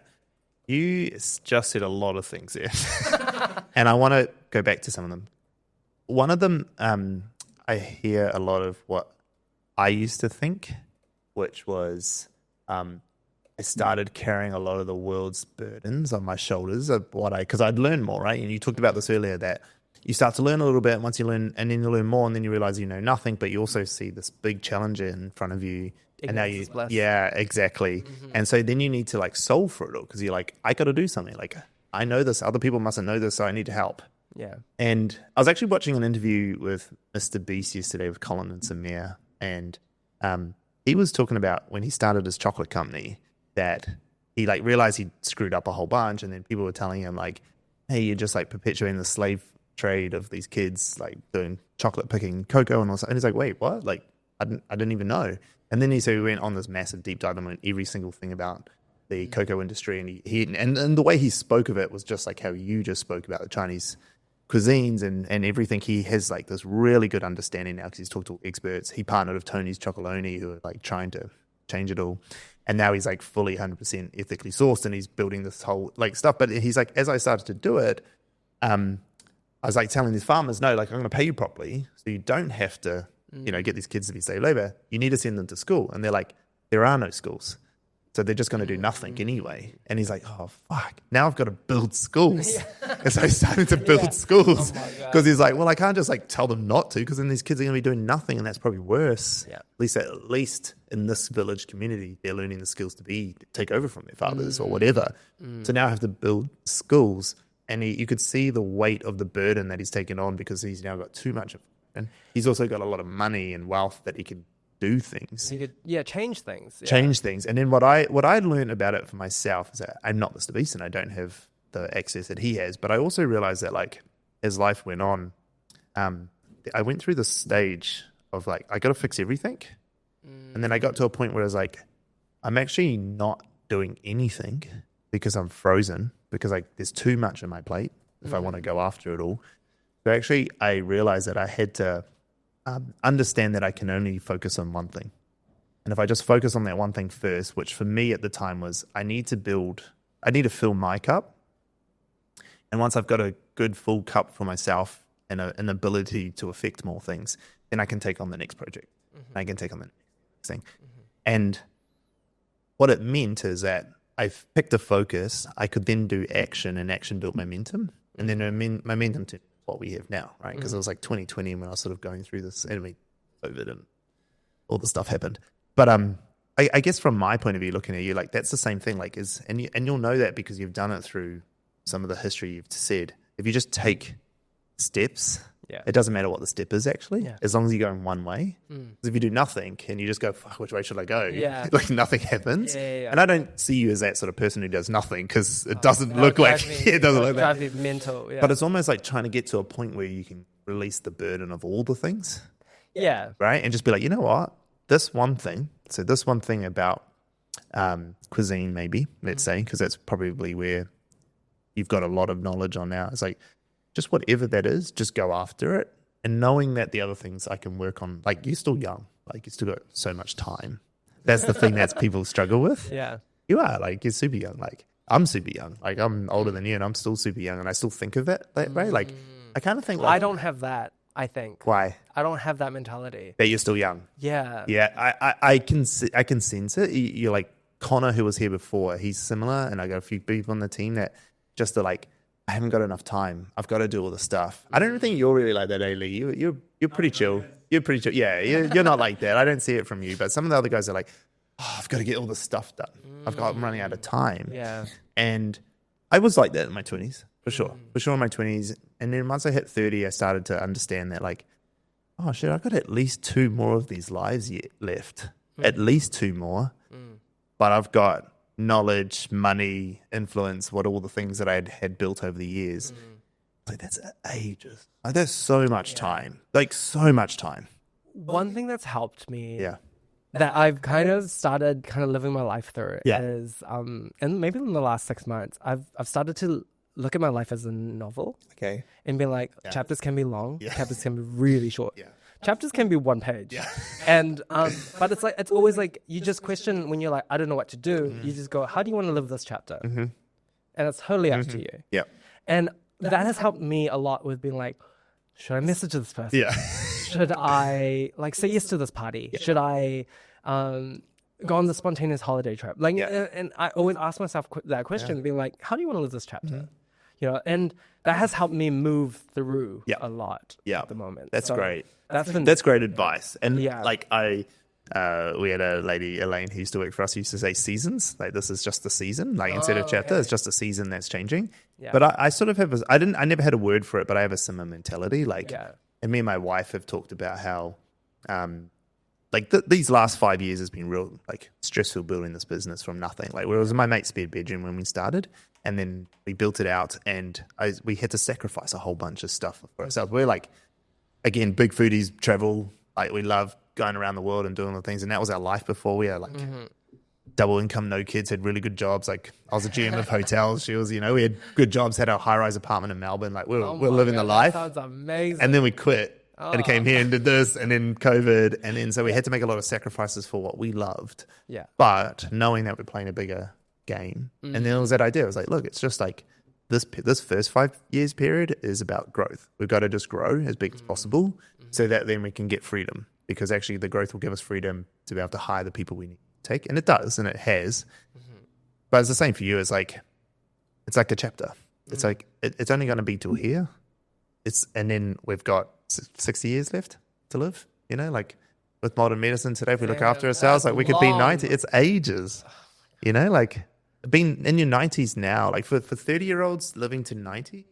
You just said a lot of things there. And I want to go back to some of them. One of them, I hear a lot of what I used to think, which was I started carrying a lot of the world's burdens on my shoulders of because I'd learned more, right? And you talked about this earlier, that you start to learn a little bit, and once you learn, and then you learn more, and then you realize you know nothing, but you also see this big challenge in front of you. And now exactly. And so then you need to like solve for it all, because you're like, I got to do something. Like, I know this, other people mustn't know this, so I need to help. Yeah. And I was actually watching an interview with Mr. Beast yesterday with Colin and Samir, and he was talking about when he started his chocolate company that he like realized he'd screwed up a whole bunch, and then people were telling him like, hey, you're just like perpetuating the slave trade of these kids like doing chocolate picking cocoa and all that. And he's like, wait, what? Like, I didn't even know. And then he went on this massive deep dive on every single thing about the cocoa industry, and and the way he spoke of it was just like how you just spoke about the Chinese cuisines and everything. He has like this really good understanding now because he's talked to experts. He partnered with Tony's Chocolonely, who are like trying to change it all, and now he's like fully 100% ethically sourced, and he's building this whole like stuff. But he's like, as I started to do it, I was like telling these farmers, no, like I'm going to pay you properly, so you don't have to, you know, get these kids to be slave labor. You need to send them to school, and they're like, there are no schools. So they're just going to do nothing anyway. And he's like, oh, fuck. Now I've got to build schools. And so he's starting to build schools. Because he's like, well, I can't just like tell them not to, because then these kids are going to be doing nothing, and that's probably worse. Yeah. At least in this village community, they're learning the skills to take over from their fathers or whatever. So now I have to build schools. And you could see the weight of the burden that he's taken on, because he's now got too much of it. And he's also got a lot of money and wealth that he can do things. He could, change things. Yeah. Change things. And then what I learned about it for myself is that I'm not Mr. Beast and I don't have the access that he has. But I also realized that like as life went on, I went through this stage of like, I got to fix everything. And then I got to a point where I was like, I'm actually not doing anything because I'm frozen, because like there's too much on my plate if I want to go after it all. So actually I realized that I had to understand that I can only focus on one thing. And if I just focus on that one thing first, which for me at the time was I need to fill my cup. And once I've got a good full cup for myself and an ability to affect more things, then I can take on the next project. And I can take on the next thing. And what it meant is that I've picked a focus, I could then do action, and action built momentum. And then momentum to what we have now, right? Because it was like 2020 when I was sort of going through this, and I mean, COVID and all the stuff happened. But I guess from my point of view, looking at you, like that's the same thing. Like and you'll know that because you've done it through some of the history you've said. If you just take steps, it doesn't matter what the step is actually, as long as you go in one way. Because if you do nothing and you just go, fuck, which way should I go? Like nothing happens. And I don't see you as that sort of person who does nothing, because it doesn't look like it doesn't look like that. Mental, But it's almost like trying to get to a point where you can release the burden of all the things. Right? And just be like, you know what? This one thing about cuisine, maybe, let's say, because that's probably where you've got a lot of knowledge on now. It's like, just whatever that is, just go after it. And knowing that the other things I can work on, like you're still young, like you still got so much time. That's the thing that people struggle with. You are, like you're super young. Like I'm super young. Like I'm older than you and I'm still super young, and I still think of it that way. Like I kind of think like, I don't have that, I think. Why? I don't have that mentality. That you're still young. Yeah. I can sense it. You're like Connor, who was here before, he's similar, and I got a few people on the team that just are like, I haven't got enough time. I've got to do all the stuff. I don't think you're really like that, Lee. You're pretty chill. You're pretty chill. Yeah, you're not like that. I don't see it from you. But some of the other guys are like, I've got to get all the stuff done. I'm running out of time. Yeah. And I was like that in my 20s, for sure. For sure in my 20s. And then once I hit 30, I started to understand that, like, oh, shit, I've got at least 2 more of these lives yet left. At least 2 more. But I've got knowledge, money, influence, all the things that I had built over the years. Like, that's ages. Like, there's so much time. Like, so much time. One thing that's helped me that I've kind of started living my life through is, and maybe in the last 6 months, I've started to look at my life as a novel. Okay. And being like, chapters can be long, chapters can be really short. Yeah. Chapters can be 1 page. Yeah. And but it's always like, you just question when you're like, I don't know what to do. You just go, how do you want to live this chapter? And it's totally up to you. Yeah. And that has helped me a lot with being like, should I message this person? Yeah. Should I say yes to this party? Yeah. Should I go on the spontaneous holiday trip? Like, and I always ask myself that question, being like, how do you want to live this chapter? You know, and that has helped me move through a lot at the moment. That's great. That's great advice. And like we had a lady, Elaine, who used to work for us, who used to say seasons. Like, this is just the season. Like, instead of chapter, it's just a season that's changing. Yeah. But I sort of have I never had a word for it, but I have a similar mentality. Like, and me and my wife have talked about how, like these last 5 years has been real, like, stressful building this business from nothing. Like, it was in my mate's spare bedroom when we started, and then we built it out, and we had to sacrifice a whole bunch of stuff for ourselves. We're like, again, big foodies, travel. Like, we love going around the world and doing the things, and that was our life before. We had like double income, no kids, had really good jobs. Like, I was a GM of hotels. She was, we had good jobs, had our high-rise apartment in Melbourne. Like, we're living the life. That sounds amazing. And then we quit and came here and did this, and then COVID, and then so we had to make a lot of sacrifices for what we loved. Yeah. But knowing that we're playing a bigger game, and then it was that idea. I was like, look, it's just like this first 5 years period is about growth. We've got to just grow as big as possible, so that then we can get freedom. Because actually, the growth will give us freedom to be able to hire the people we need to take, and it does, and it has. But it's the same for you. It's like a chapter. It's like it's only going to be till here. And then we've got 60 years left to live. Like with modern medicine today, if we look after ourselves, like we could be 90. It's ages. Like being in your 90s now, like for 30-year-olds living to 90,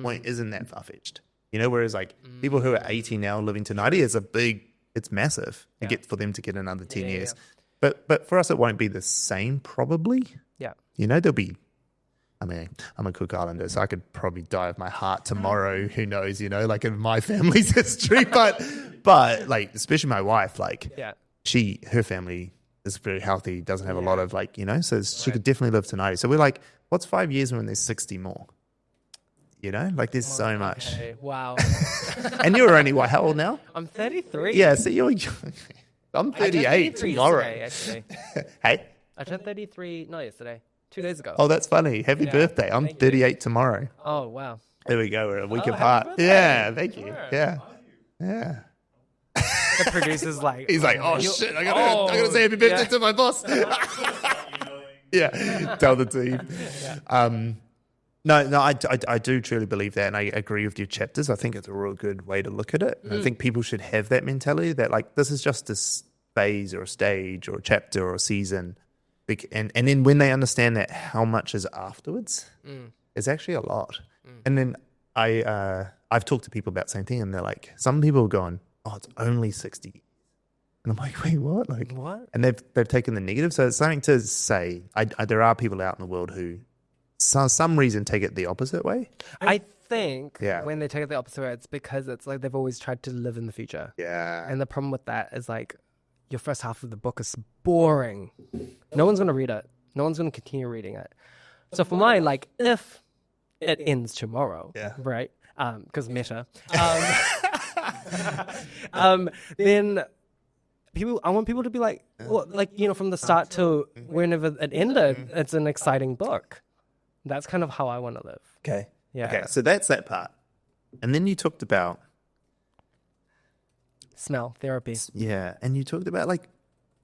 point isn't that far fetched. Whereas like people who are 80 now living to 90 it's massive to get for them to get another 10 years. But for us, it won't be the same probably. Yeah. There'll be, I mean, I'm a Cook Islander, so I could probably die of my heart tomorrow. Who knows, like in my family's history. But like, especially my wife, like her family is very healthy, doesn't have a lot of like, so she could definitely live to 90. So we're like, what's 5 years when there's 60 more? Like there's so much. Wow. And you're only, how old now? I'm 33. Yeah, so you're, I'm 38 tomorrow. Actually. Hey? I turned 33, not yesterday, 2 days ago. Oh, that's funny. Happy birthday. I'm 38 tomorrow. Oh, wow. There we go. We're a week apart. Yeah, thank you. Yeah. Yeah. The producer's like... He's like, oh, shit, I gotta say happy birthday to my boss. Yeah, tell the team. Yeah. No, I do truly believe that, and I agree with your chapters. I think it's a real good way to look at it. I think people should have that mentality that, like, this is just a phase or a stage or a chapter or a season. And then when they understand that, how much is afterwards, it's actually a lot. And then I've talked to people about the same thing, and they're like, some people are going, oh, it's only 60. And I'm like, wait, what? Like, what? And they've taken the negative. So it's something to say. There are people out in the world who, some reason, take it the opposite way. I think when they take it the opposite way, it's because it's like they've always tried to live in the future. Yeah. And the problem with that is like your first half of the book is boring. No one's going to read it. No one's going to continue reading it. So for mine, like, if it ends tomorrow, right? Because meta. Then I want people to be like, well, like, from the start to whenever it ended, it's an exciting book. That's kind of how I want to live. Okay. Yeah. Okay. So that's that part. And then you talked about smell therapy. Yeah. And you talked about like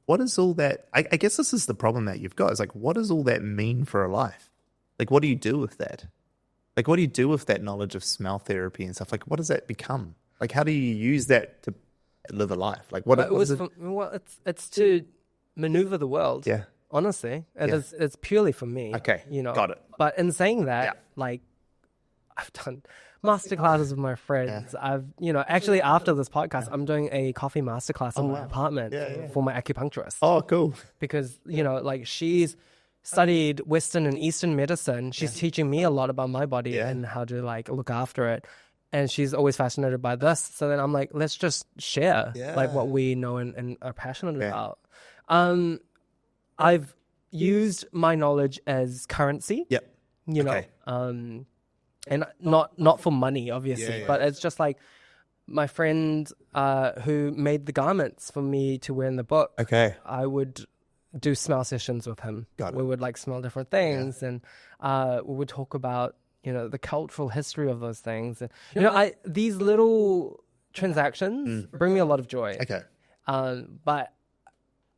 what is all that? I guess this is the problem that you've got. Is like, what does all that mean for a life? Like, what do you do with that? Like, what do you do with that knowledge of smell therapy and stuff? Like, what does that become? Like, how do you use that to live a life? Like, what is it? Well, it's to maneuver the world. Yeah. Honestly, it's purely for me. Okay, got it. But in saying that, like, I've done masterclasses with my friends. I've, actually after this podcast, I'm doing a coffee masterclass in my apartment for my acupuncturist. Oh, cool. Because, like she's studied Western and Eastern medicine. She's teaching me a lot about my body and how to like look after it. And she's always fascinated by this. So then I'm like, let's just share like what we know and are passionate about. I've used my knowledge as currency. Yep. And not for money, obviously, but it's just like my friend who made the garments for me to wear in the book. Okay. I would do smell sessions with him. Got it. We would like smell different things, and we would talk about the cultural history of those things. And, these little transactions bring me a lot of joy. Okay. But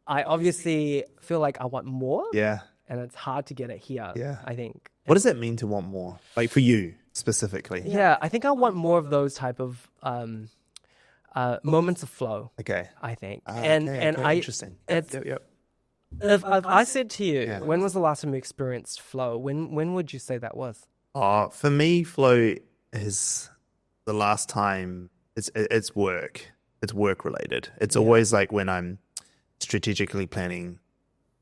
I obviously feel like I want more. Yeah. And it's hard to get it here. Yeah. I think. What does that mean to want more? Like for you specifically? Yeah, I think I want more of those type of moments of flow. Okay. I think. Interesting. If I said to you, when was the last time you experienced flow? When would you say that was? For me, flow is the last time. It's work. It's work related. It's always like when I'm strategically planning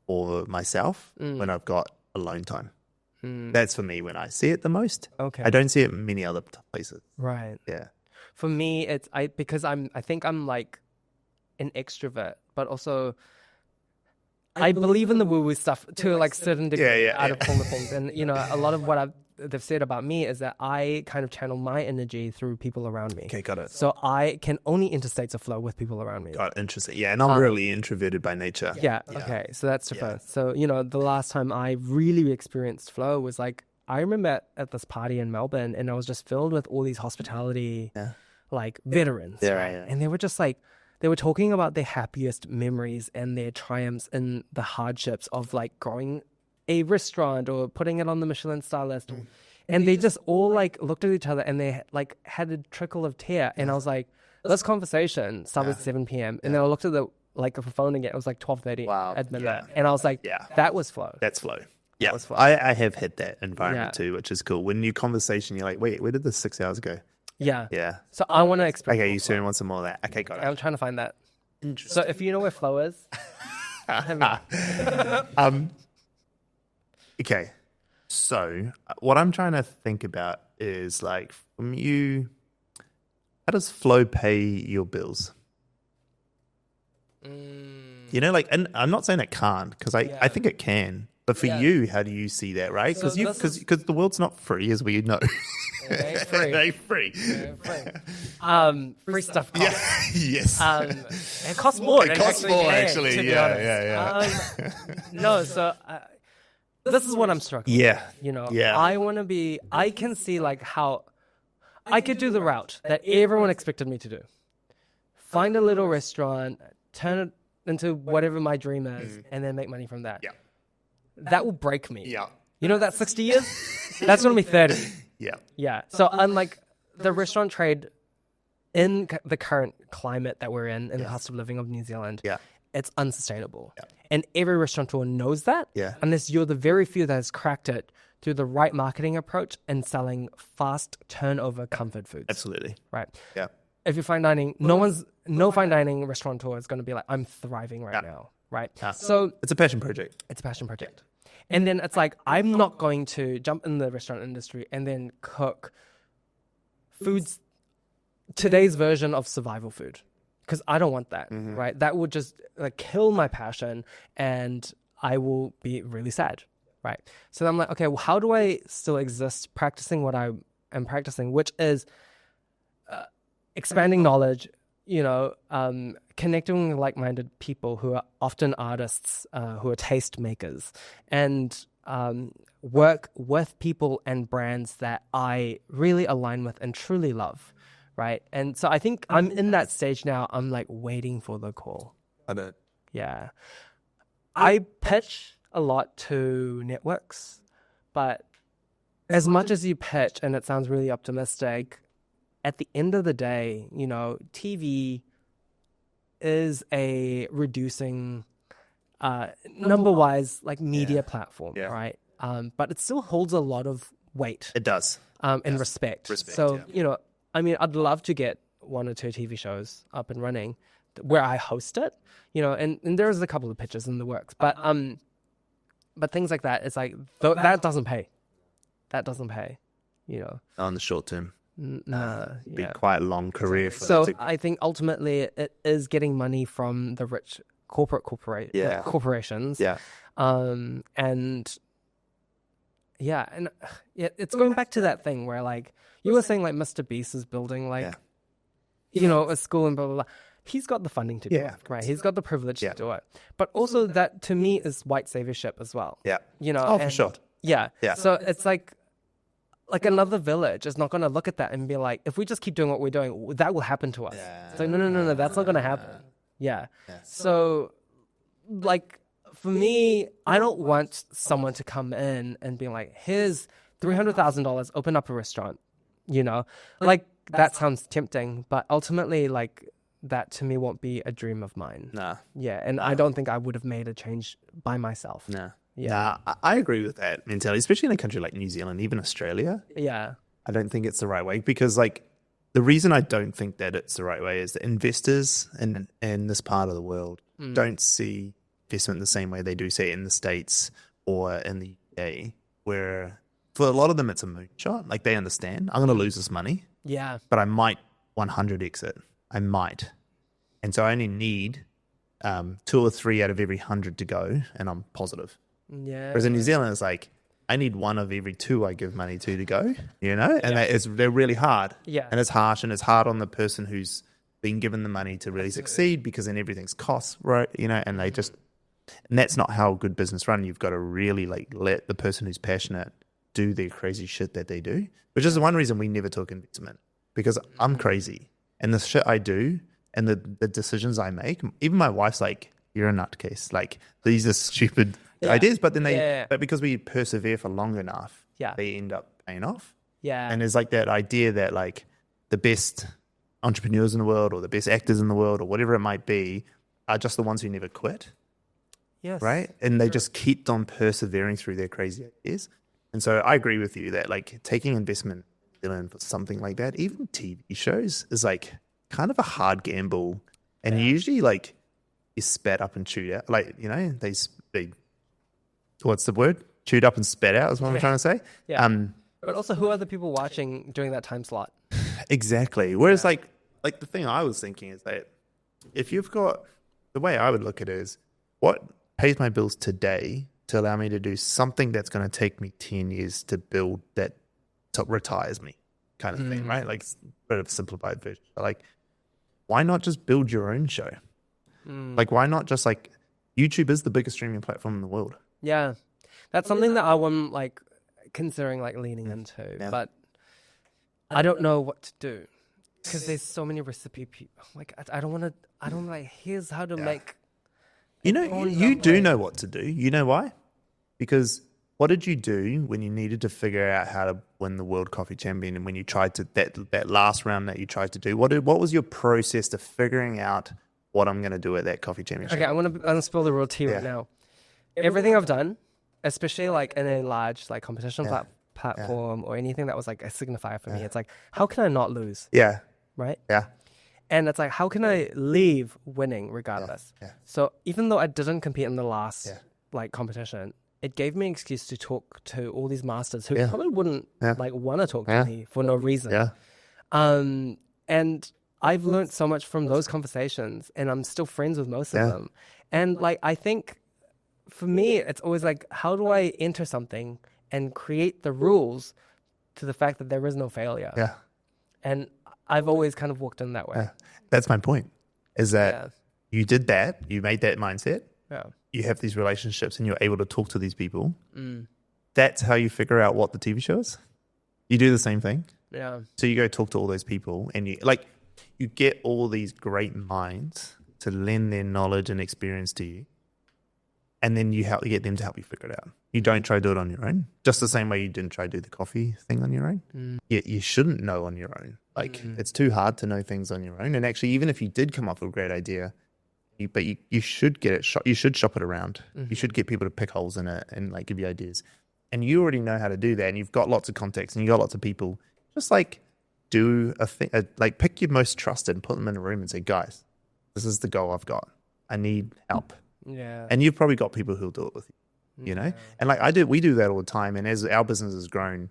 for myself, when I've got alone time. That's for me when I see it the most. Okay. I don't see it in many other places. Right. Yeah. For me, because I think I'm like an extrovert, but also I believe in the woo-woo stuff to like certain degree out of all the things. And a lot of what they've said about me is that I kind of channel my energy through people around me. Okay, got it. So I can only enter states of flow with people around me. Got it. Interesting. Yeah, and I'm really introverted by nature. Yeah. Okay. So that's the first. So, the last time I really experienced flow was like, I remember at this party in Melbourne, and I was just filled with all these hospitality, like veterans. Yeah, right. And they were just like, they were talking about their happiest memories and their triumphs and the hardships of like growing a restaurant or putting it on the Michelin star list. And they just all like looked at each other and they like had a trickle of tear. And I was like, this conversation started at 7 p.m. And then I looked at the phone again. It was like 12:30 at midnight. And I was like, that was flow. That's flow. Yeah. I have had that environment too, which is cool. When new conversation, you're like, wait, where did this 6 hours go? Yeah. Yeah. So I want to experience. Okay, you soon want some more of that. Okay, got it. I'm trying to find that. Interesting. So if you know where flow is. Okay. So what I'm trying to think about is like from you, how does flow pay your bills? And I'm not saying it can't, because I think it can. But for you, how do you see that, right? Because the world's not free, as we know. It ain't free. Free stuff costs. Yes. It costs more. It costs more, actually. To be honest. No, so this is what I'm struggling with. I want to be, I can see like how I could do the route that everyone expected me to do. Find a little restaurant, turn it into whatever my dream is, and then make money from that. Yeah. That will break me. Yeah. That 60 years? That's going to be 30. Yeah. Yeah. So unlike the restaurant trade in the current climate that we're in the cost of living of New Zealand, it's unsustainable. Yeah. And every restaurateur knows that, unless you're the very few that has cracked it through the right marketing approach and selling fast turnover comfort foods. Absolutely. Right. Yeah. If you're fine dining, no fine dining restaurateur is going to be like, I'm thriving right now. Right. Yeah. So it's a passion project. It's a passion project. And then it's like, I'm not going to jump in the restaurant industry and then cook foods, today's version of survival food. Because I don't want that, right? That would just like kill my passion and I will be really sad, right? So I'm like, okay, well, how do I still exist practicing what I am practicing, which is expanding knowledge, connecting with like-minded people who are often artists, who are taste makers, and work with people and brands that I really align with and truly love, right? And so I think I'm in that stage now. I'm like waiting for the call. Yeah. I pitch a lot to networks, but as much as you pitch and it sounds really optimistic, at the end of the day, you know, TV is a reducing number-wise like media platform, right? But it still holds a lot of weight. It does. And respect. So, you know, I mean, I'd love to get 1 or 2 TV shows up and running where I host it, you know, and there's a couple of pitches in the works, but things like that, it's like, that doesn't pay. That doesn't pay, you know. On the short term. It'd be quite a long career for So I think ultimately it is getting money from the rich corporations. Yeah. And it's going back to that thing where, like, you were saying, like, Mr. Beast is building, like, you know, a school and blah, blah, blah. He's got the funding to do it, right? He's got the privilege to do it. But also that, to me, is white saviorship as well. Yeah. You know? For sure. Yeah. Yeah. So it's like another village is not going to look at that and be like, if we just keep doing what we're doing, that will happen to us. Yeah. It's like, no, that's not going to happen. Yeah. So, like, for me, I don't want someone to come in and be like, here's $300,000, open up a restaurant, you know? Like, that sounds tempting, but ultimately, like, that to me won't be a dream of mine. Nah. Yeah, and I don't think I would have made a change by myself. Nah. Yeah. Nah, I agree with that mentality, especially in a country like New Zealand, even Australia. Yeah. I don't think it's the right way because, like, the reason I don't think that it's the right way is that investors in this part of the world don't see investment the same way they do, say, in the States or in the UK, where for a lot of them it's a moonshot. Like, they understand, I'm going to lose this money. Yeah. But I might 100x it. I might. And so I only need 2 or 3 out of every 100 to go, and I'm positive. Yeah. Whereas in New Zealand, it's like, I need 1 of every 2 I give money to go, you know? And they're really hard. Yeah. And it's harsh, and it's hard on the person who's been given the money to really succeed, because then everything's costs, right? You know, and that's not how good business run. You've got to really, like, let the person who's passionate do their crazy shit that they do, which is the one reason we never talk investment, because I'm crazy. And the shit I do and the decisions I make, even my wife's like, you're a nutcase. Like, these are stupid ideas, but then but because we persevere for long enough, they end up paying off. Yeah. And there's like that idea that, like, the best entrepreneurs in the world or the best actors in the world or whatever it might be are just the ones who never quit. Yes. Right? And they just keep on persevering through their crazy ideas. And so I agree with you that, like, taking investment for something like that, even TV shows, is like kind of a hard gamble, and usually, like, is spat up and chewed out. Like, you know, they what's the word? Chewed up and spat out is what I'm trying to say. Yeah. But also, who are the people watching during that time slot? Exactly. Whereas, like the thing I was thinking is that if you've got, the way I would look at it is, what pays my bills today to allow me to do something that's going to take me 10 years to build, that retires me, kind of thing, right? Like, a bit of a simplified version. But, like, why not just build your own show? Like, why not just, like, YouTube is the biggest streaming platform in the world. Yeah. That's something that I am, like, considering, like, leaning into, but I don't know what to do because there's so many recipe people. Like, I don't like, here's how to make. You know, you do know what to do. You know why? Because what did you do when you needed to figure out how to win the World Coffee Champion, and when you tried to, that last round that you tried to do, what was your process to figuring out what I'm going to do at that coffee championship? Okay, I'm going to spill the real tea right now. Everything I've done, especially, like, in a large, like, competition platform or anything that was, like, a signifier for me, it's like, how can I not lose? Yeah. Right? Yeah. And it's like, how can I leave winning regardless? Yeah. So even though I didn't compete in the last like competition, it gave me an excuse to talk to all these masters who probably wouldn't like want to talk to me for no reason. Yeah. And I've learned so much from those conversations, and I'm still friends with most of them. And, like, I think for me, it's always like, how do I enter something and create the rules to the fact that there is no failure? Yeah. And I've always kind of walked in that way. Yeah. That's my point, is that you did that, you made that mindset, you have these relationships, and you're able to talk to these people. That's how you figure out what the TV show is. You do the same thing. Yeah. So you go talk to all those people, and you get all these great minds to lend their knowledge and experience to you. And then you get them to help you figure it out. You don't try to do it on your own. Just the same way you didn't try to do the coffee thing on your own. You shouldn't know on your own. Like, it's too hard to know things on your own. And actually, even if you did come up with a great idea, you should get it shop. You should shop it around. You should get people to pick holes in it and like give you ideas. And you already know how to do that. And you've got lots of contacts and you got lots of people. Just like do a thing, like pick your most trusted and put them in a room and say, guys, this is the goal I've got. I need help. Yeah. And you've probably got people who'll do it with you, you know? And like we do that all the time. And as our business has grown,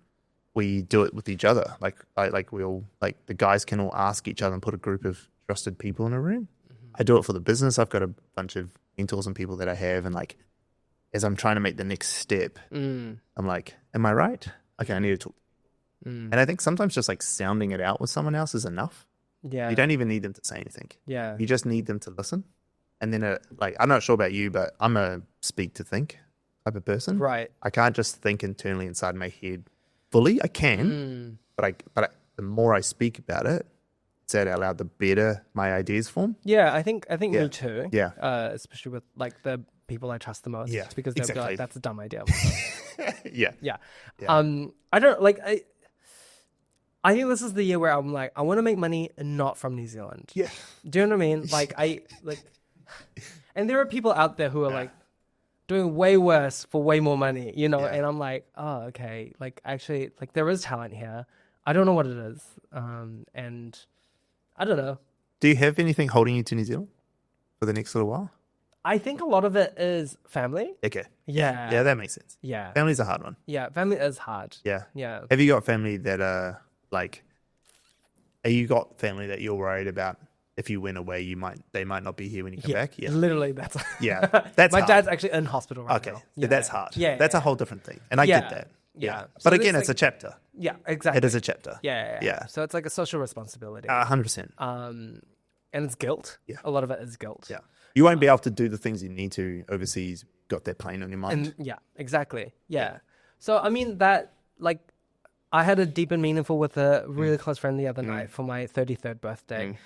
we do it with each other. Like we all, like the guys can all ask each other and put a group of trusted people in a room. I do it for the business. I've got a bunch of mentors and people that I have. And like, as I'm trying to make the next step, I'm like, am I right? Okay, I need to talk. And I think sometimes just like sounding it out with someone else is enough. Yeah. You don't even need them to say anything. Yeah. You just need them to listen. And then like, I'm not sure about you, but I'm a speak to think type of person. Right. I can't just think internally inside my head fully. I can, but the more I speak about it, say it out loud, the better my ideas form. Yeah, I think me too. Yeah. Especially with like the people I trust the most. Yeah, because they'll be like, that's a dumb idea. Yeah. Yeah. I don't like I think this is the year where I'm like, I want to make money not from New Zealand. Yeah. Do you know what I mean? Like and there are people out there who are like doing way worse for way more money, you know? And I'm like, oh, okay. Like actually, like there is talent here. I don't know what it is. And I don't know. Do you have anything holding you to New Zealand for the next little while? I think a lot of it is family. Okay. Yeah. Yeah, that makes sense. Yeah. Family's a hard one. Yeah, family is hard. Yeah. Yeah. Have you got family that are like, you got family that you're worried about if you went away, they might not be here when you come back? Yeah. Literally, that's that's my hard. Dad's actually in hospital right now. Okay. Yeah. That's hard. Yeah. That's a whole different thing. And I get that. Yeah. But So again, there's, it's a chapter. Yeah, exactly. It is a chapter. Yeah. So it's like a social responsibility. 100%. And it's guilt. Yeah. A lot of it is guilt. Yeah. You won't be able to do the things you need to overseas. Got that plane on your mind. And exactly. Yeah. So I mean that like I had a deep and meaningful with a really close friend the other night for my 33rd birthday.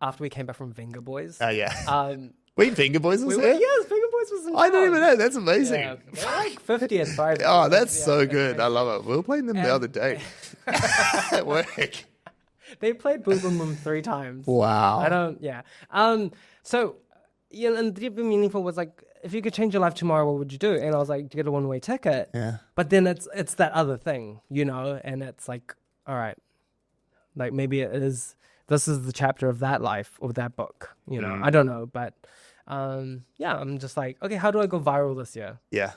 After we came back from Finger Boys. Oh yeah. Wait, Finger Boys was there? Yes, Finger Boys was in I didn't town. even know. That's amazing. Yeah, they're like 50th Friday. Oh, that's so good. I love it. We were playing them the other day at work. They played Boom Boom Boom 3 times. Wow. So, and deep and meaningful was like, if you could change your life tomorrow, what would you do? And I was like, get a one-way ticket. Yeah. But then it's that other thing, you know, and it's like, all right, like maybe this is the chapter of that life or that book, you know, I don't know. But I'm just like, okay, how do I go viral this year? Yeah.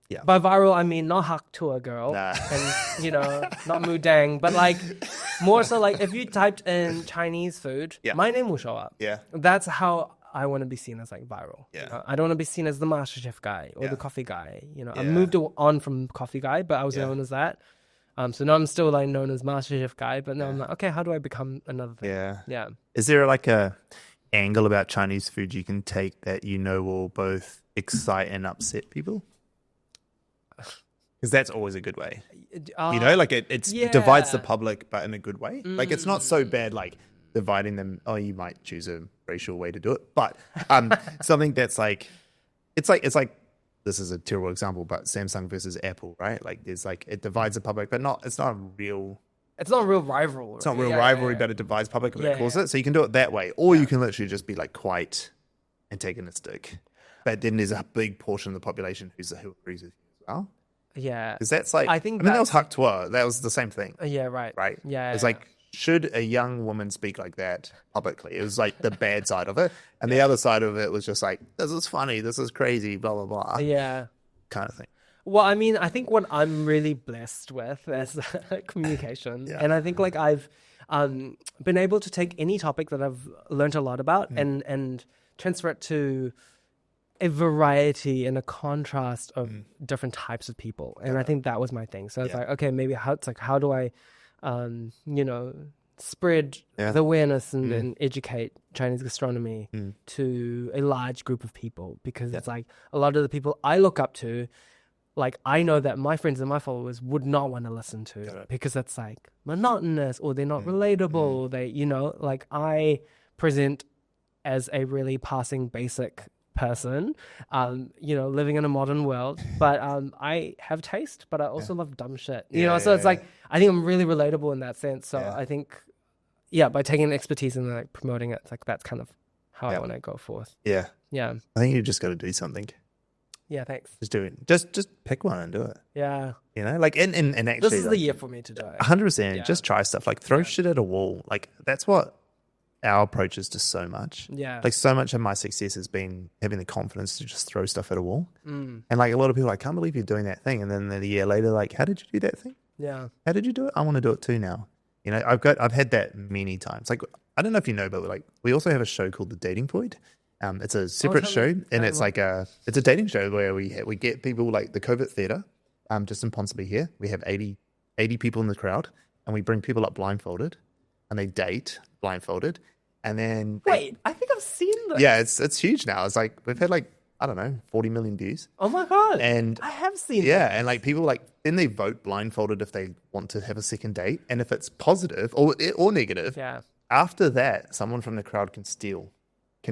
Yeah. By viral, I mean not Hak Tour Girl Nah. and, you know, not Mudang, but like more so like if you typed in Chinese food, my name will show up. Yeah. That's how I want to be seen as like viral. Yeah. You know? I don't want to be seen as the MasterChef guy or the coffee guy. You know, I Yeah. moved on from coffee guy, but I was known as that. So now I'm still like known as MasterChef guy, but now I'm like, okay, how do I become another thing? Yeah. Yeah. Is there like a angle about Chinese food you can take that you know will both excite and upset people? Because that's always a good way. You know, like it divides the public, but in a good way. Like it's not so bad like dividing them. Oh, you might choose a racial way to do it. But something that's like, it's like, this is a terrible example, but Samsung versus Apple, right? Like there's like, it divides the public, but it's not a real rivalry. It's not real rivalry, but it divides public, but it calls it. So you can do it that way. Or you can literally just be like quite antagonistic. But then there's a big portion of the population who agrees with you as well. Yeah. Because that's like, I think that was Hak Tour. That was the same thing. Yeah, right. Right? Yeah. It's like, should a young woman speak like that publicly? It was like the bad side of it. And the other side of it was just like, this is funny, this is crazy, blah, blah, blah. Yeah. Kind of thing. Well, I mean, I think what I'm really blessed with is communication. Yeah. And I think like I've been able to take any topic that I've learned a lot about and transfer it to a variety and a contrast of different types of people. And I think that was my thing. So it's like, okay, maybe how do I, spread the awareness and educate Chinese gastronomy to a large group of people? Because it's like a lot of the people I look up to, like I know that my friends and my followers would not want to listen to because it's like monotonous or they're not relatable. They, like I present as a really passing basic person, living in a modern world, but I have taste, but I also love dumb shit, so it's like, I think I'm really relatable in that sense. So I think, by taking expertise and like promoting it, like that's kind of how I want to go forth. Yeah. I think you just got to do something. Yeah, thanks. Just do it. Just pick one and do it. Yeah. Like, and actually, this is the year for me to do it. 100%. Just try stuff. Like, throw shit at a wall. Like, that's what our approach is to so much. Yeah. Like, so much of my success has been having the confidence to just throw stuff at a wall. And like, a lot of people are like, I can't believe you're doing that thing. And then a year later, like, how did you do that thing? Yeah. How did you do it? I want to do it too now. I've had that many times. Like, I don't know if you know, but like, we also have a show called The Dating Void. It's a separate show, and it's like it's a dating show where we get people like the Covert Theatre, just in Ponsonby here. We have 80 people in the crowd, and we bring people up blindfolded, and they date blindfolded, and then I think I've seen this. Yeah, it's huge now. It's like we've had like, I don't know, 40 million views. Oh my god! And I have seen. Yeah, this. and like people like then they vote blindfolded if they want to have a second date, and if it's positive or negative, after that, someone from the crowd can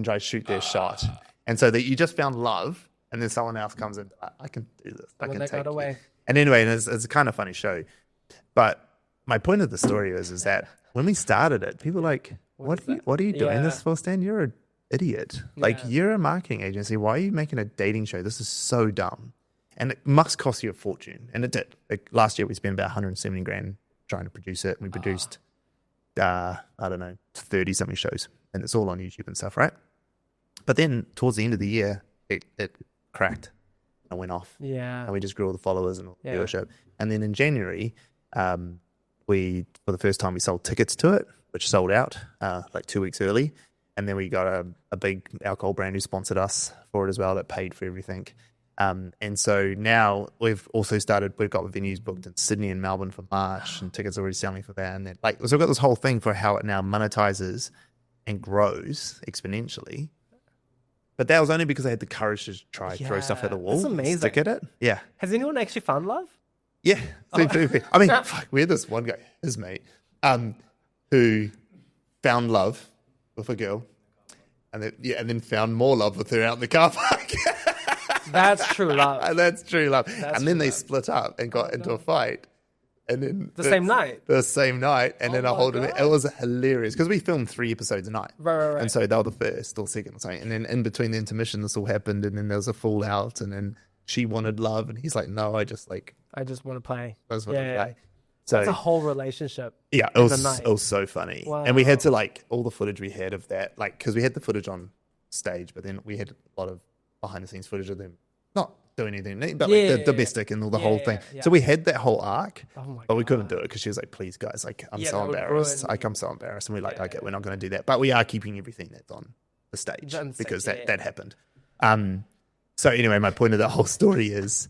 try to shoot their shot. And so that you just found love, and then someone else comes in, I can do this. I can take it. And anyway, it's a kind of funny show. But my point of the story is that when we started it, people were like, what are you doing this for, Stan? You're an idiot. Like, you're a marketing agency. Why are you making a dating show? This is so dumb. And it must cost you a fortune. And it did. Like, last year we spent about 170 grand trying to produce it. And we produced, 30-something shows. And it's all on YouTube and stuff, right? But then towards the end of the year, it cracked and went off. Yeah. And we just grew all the followers and all the viewership. And then in January, we, for the first time, we sold tickets to it, which sold out like 2 weeks early. And then we got a big alcohol brand who sponsored us for it as well, that paid for everything. And so now we've got venues booked in Sydney and Melbourne for March, and tickets are already selling for that. And then, so we've got this whole thing for how it now monetizes and grows exponentially. But that was only because I had the courage to try throw stuff at the wall. That's amazing. Stick at it. Yeah. Has anyone actually found love? Yeah. I mean, we had this one guy, his mate, who found love with a girl, and then found more love with her out in the car park. That's true love. And that's true love. And then they split up and got into a fight. And then the same night, and then it was hilarious because we filmed 3 episodes a night, right. And so they were the first or second or something, and then in between the intermission, this all happened, and then there was a fallout, and then she wanted love, and he's like, "No, I just want to play." Play. So that's a whole relationship. Yeah, it was so funny, and we had to all the footage we had of that, because we had the footage on stage, but then we had a lot of behind the scenes footage of them not doing anything, but the domestic and all the whole thing. So we had that whole arc, but we couldn't do it because she was like, "Please, guys, I'm so embarrassed. I'm so embarrassed." And we're like, "Okay, we're not going to do that." But we are keeping everything that's on the stage because that happened. So anyway, my point of the whole story is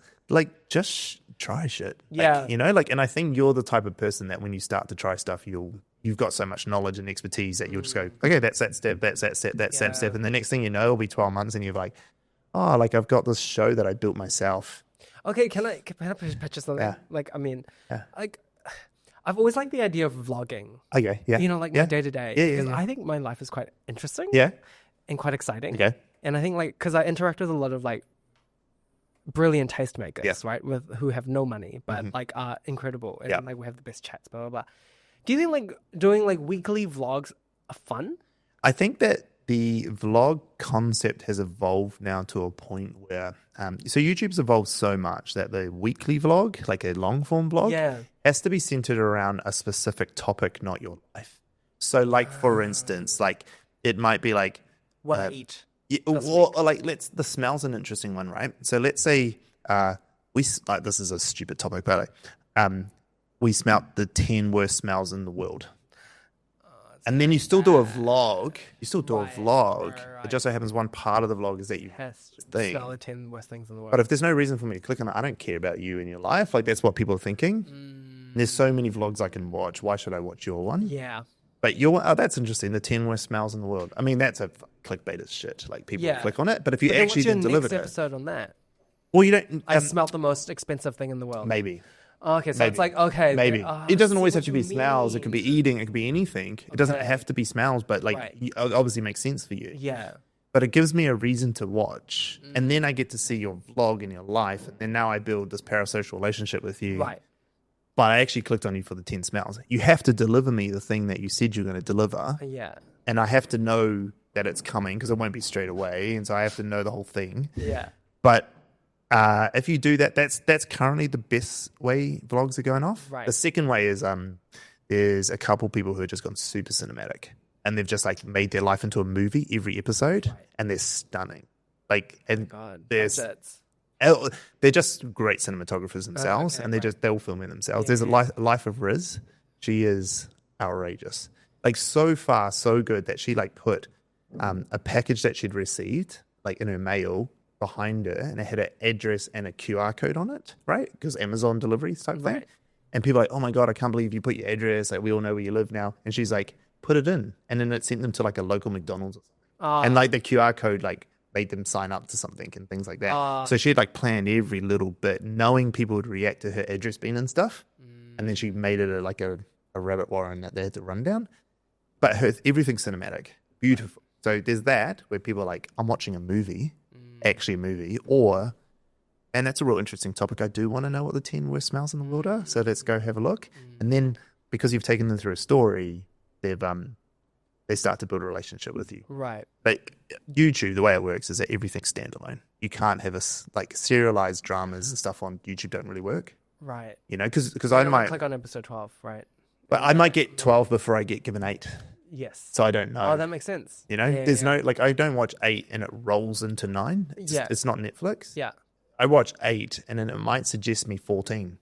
just try shit. And I think you're the type of person that when you start to try stuff, you've got so much knowledge and expertise that you'll just go, "Okay, that's that step, that's that step, that's that step," and the next thing you know, it'll be 12 months, and you're like, "Oh, I've got this show that I built myself." Okay, can I picture something? Yeah. I've always liked the idea of vlogging. Okay, yeah. My day to day. Because I think my life is quite interesting. Yeah. And quite exciting. Okay. And I think because I interact with a lot of brilliant tastemakers, right? Who have no money, but are incredible. And we have the best chats, blah, blah, blah. Do you think doing weekly vlogs are fun? I think that the vlog concept has evolved now to a point where, so YouTube's evolved so much that the weekly vlog, like a long form vlog, has to be centered around a specific topic, not your life. So for instance, it might be what I eat. Yeah, or the smell's an interesting one, right? So let's say this is a stupid topic, but we smelt the 10 worst smells in the world. And then you still do a vlog. Right. It just so happens one part of the vlog is that you smell the 10 worst things in the world. But if there's no reason for me to click on it, I don't care about you and your life. That's what people are thinking. There's so many vlogs I can watch. Why should I watch your one? Yeah. But that's interesting. The 10 worst smells in the world. I mean, that's a clickbait as shit. People click on it. But if you actually delivered it. What's your next episode on that? Well, you don't. I smelt the most expensive thing in the world. Maybe. Okay, so Maybe. it's like, okay. Maybe. I It doesn't see always what have to be you smells. It mean. could be eating. It could be anything. It doesn't have to be smells, but like Right. it obviously makes sense for you. Yeah. But it gives me a reason to watch. And then I get to see your vlog and your life. And then now I build this parasocial relationship with you. Right. But I actually clicked on you for the 10 smells. You have to deliver me the thing that you said you're going to deliver. Yeah. And I have to know that it's coming because it won't be straight away. And so I have to know the whole thing. Yeah. But if you do that, that's currently the best way vlogs are going off. Right. The second way is there's a couple people who have just gone super cinematic. And they've just like made their life into a movie every episode. Right. And they're stunning. Like, and God, there's... budgets. They're just great cinematographers themselves, okay, and they're all filming themselves. Yeah, There's a life of Riz. She is outrageous, like so far so good that she like put a package that she'd received like in her mail behind her, and it had an address and a QR code on it, right? Because Amazon deliveries type thing. Right. And people are like, oh my God, I can't believe you put your address. Like we all know where you live now. And she's like, put it in, and then it sent them to like a local McDonald's, and like the QR code like made them sign up to something and things like that. So she'd like planned every little bit, knowing people would react to her address being and stuff. And then she made it like a rabbit warren that they had to run down. But everything's cinematic, beautiful. So there's that where people are like, I'm watching a movie, actually a movie, and that's a real interesting topic. I do want to know what the 10 worst smells in the world are. So let's go have a look. And then because you've taken them through a story, they start to build a relationship with you. Right. But YouTube, the way it works is that everything's standalone. You can't have like serialized dramas and stuff on YouTube don't really work. Right. You know, because I might click on episode 12, right? but I might get 12 before I get given 8. Yes. So I don't know. Oh, that makes sense. You know, Yeah, there's yeah. no like I don't watch 8 and it rolls into 9. It's not Netflix. Yeah. I watch 8 and then it might suggest me 14.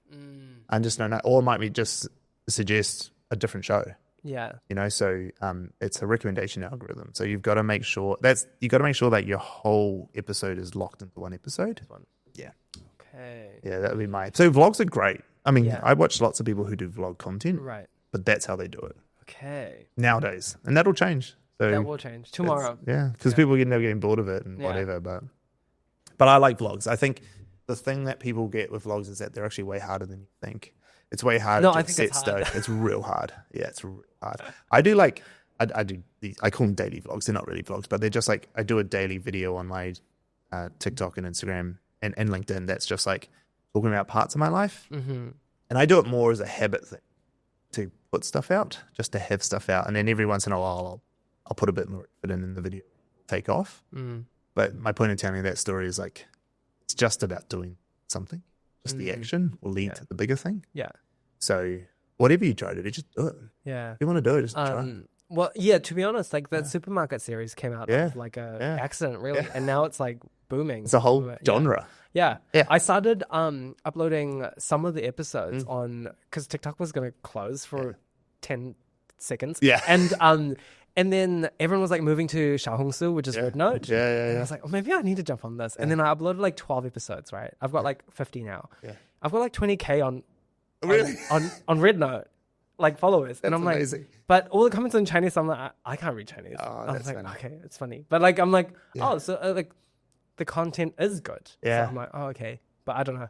I just don't know, or it might be just suggest a different show. Yeah. You know, so it's a recommendation algorithm. So you've got to make sure that your whole episode is locked into one episode. Yeah. Okay. Yeah, that would be my... So vlogs are great. I mean, Yeah. I watch lots of people who do vlog content, Right. but that's how they do it Okay. nowadays. And that'll change. So That will change tomorrow. yeah, because people end up getting bored of it and Yeah. whatever. But I like vlogs. I think the thing that people get with vlogs is that they're actually way harder than you think. It's way harder No, to I think set it's hard. stone. It's real hard. Yeah, it's real hard. I do like, I do these, I call them daily vlogs. They're not really vlogs, but they're just like, I do a daily video on my TikTok and Instagram and LinkedIn that's just like talking about parts of my life. Mm-hmm. And I do it more as a habit thing to put stuff out, just to have stuff out. And then every once in a while, I'll put a bit more effort in the video, take off. But my point in telling you that story is like, it's just about doing something. Just the action will lead to the bigger thing. Yeah. So whatever you try to do, just do it. Yeah. If you want to do it, just try. Well, yeah, to be honest, like that supermarket series came out of like a accident, really. And now it's like booming. It's a whole genre. Yeah. Yeah. I started uploading some of the episodes on, because TikTok was going to close for 10 seconds. Yeah. And then everyone was like moving to Xiaohongshu, which is Rednote. Yeah. And I was like, oh, maybe I need to jump on this. And then I uploaded like 12 episodes, right? I've got like 50 now. Yeah. I've got like 20K on Rednote, like followers. And I'm like, amazing. but all the comments in Chinese, I'm like, I can't read Chinese. Oh, I was that's like, funny. okay, it's funny. But like, I'm like, oh, so like the content is good. Yeah. So I'm like, oh, okay. But I don't know.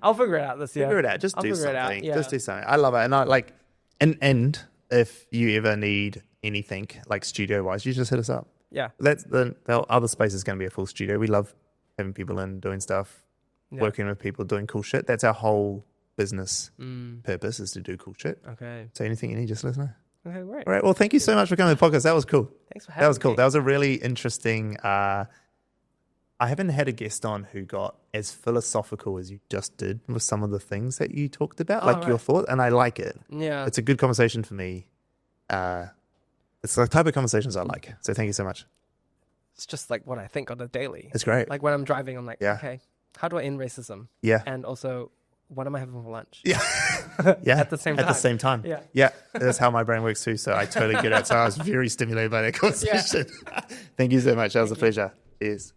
I'll figure it out this year. Figure it out. Just I'll do figure it out, something. yeah. Just do something. I love it. And I like, and if you ever need anything like studio wise, you just hit us up. Yeah. That's the other space is going to be a full studio. We love having people in doing stuff, working with people, doing cool shit. That's our whole business purpose is to do cool shit. Okay. So anything you need, just let us know. Okay, great. All right. Well, thank you so much for coming to the podcast. That was cool. Thanks for having me. That was cool. That was a really interesting. I haven't had a guest on who got as philosophical as you just did with some of the things that you talked about, like your thought, and I like it. Yeah. It's a good conversation for me. It's the type of conversations I like. So thank you so much. It's just like what I think on a daily. It's great. Like when I'm driving, I'm like, okay, how do I end racism? Yeah. And also, what am I having for lunch? Yeah. Yeah. At the same time. At the same time. Yeah. Yeah. That's how my brain works too. So I totally get it. So I was very stimulated by that conversation. Thank you so much. That was a pleasure. Cheers.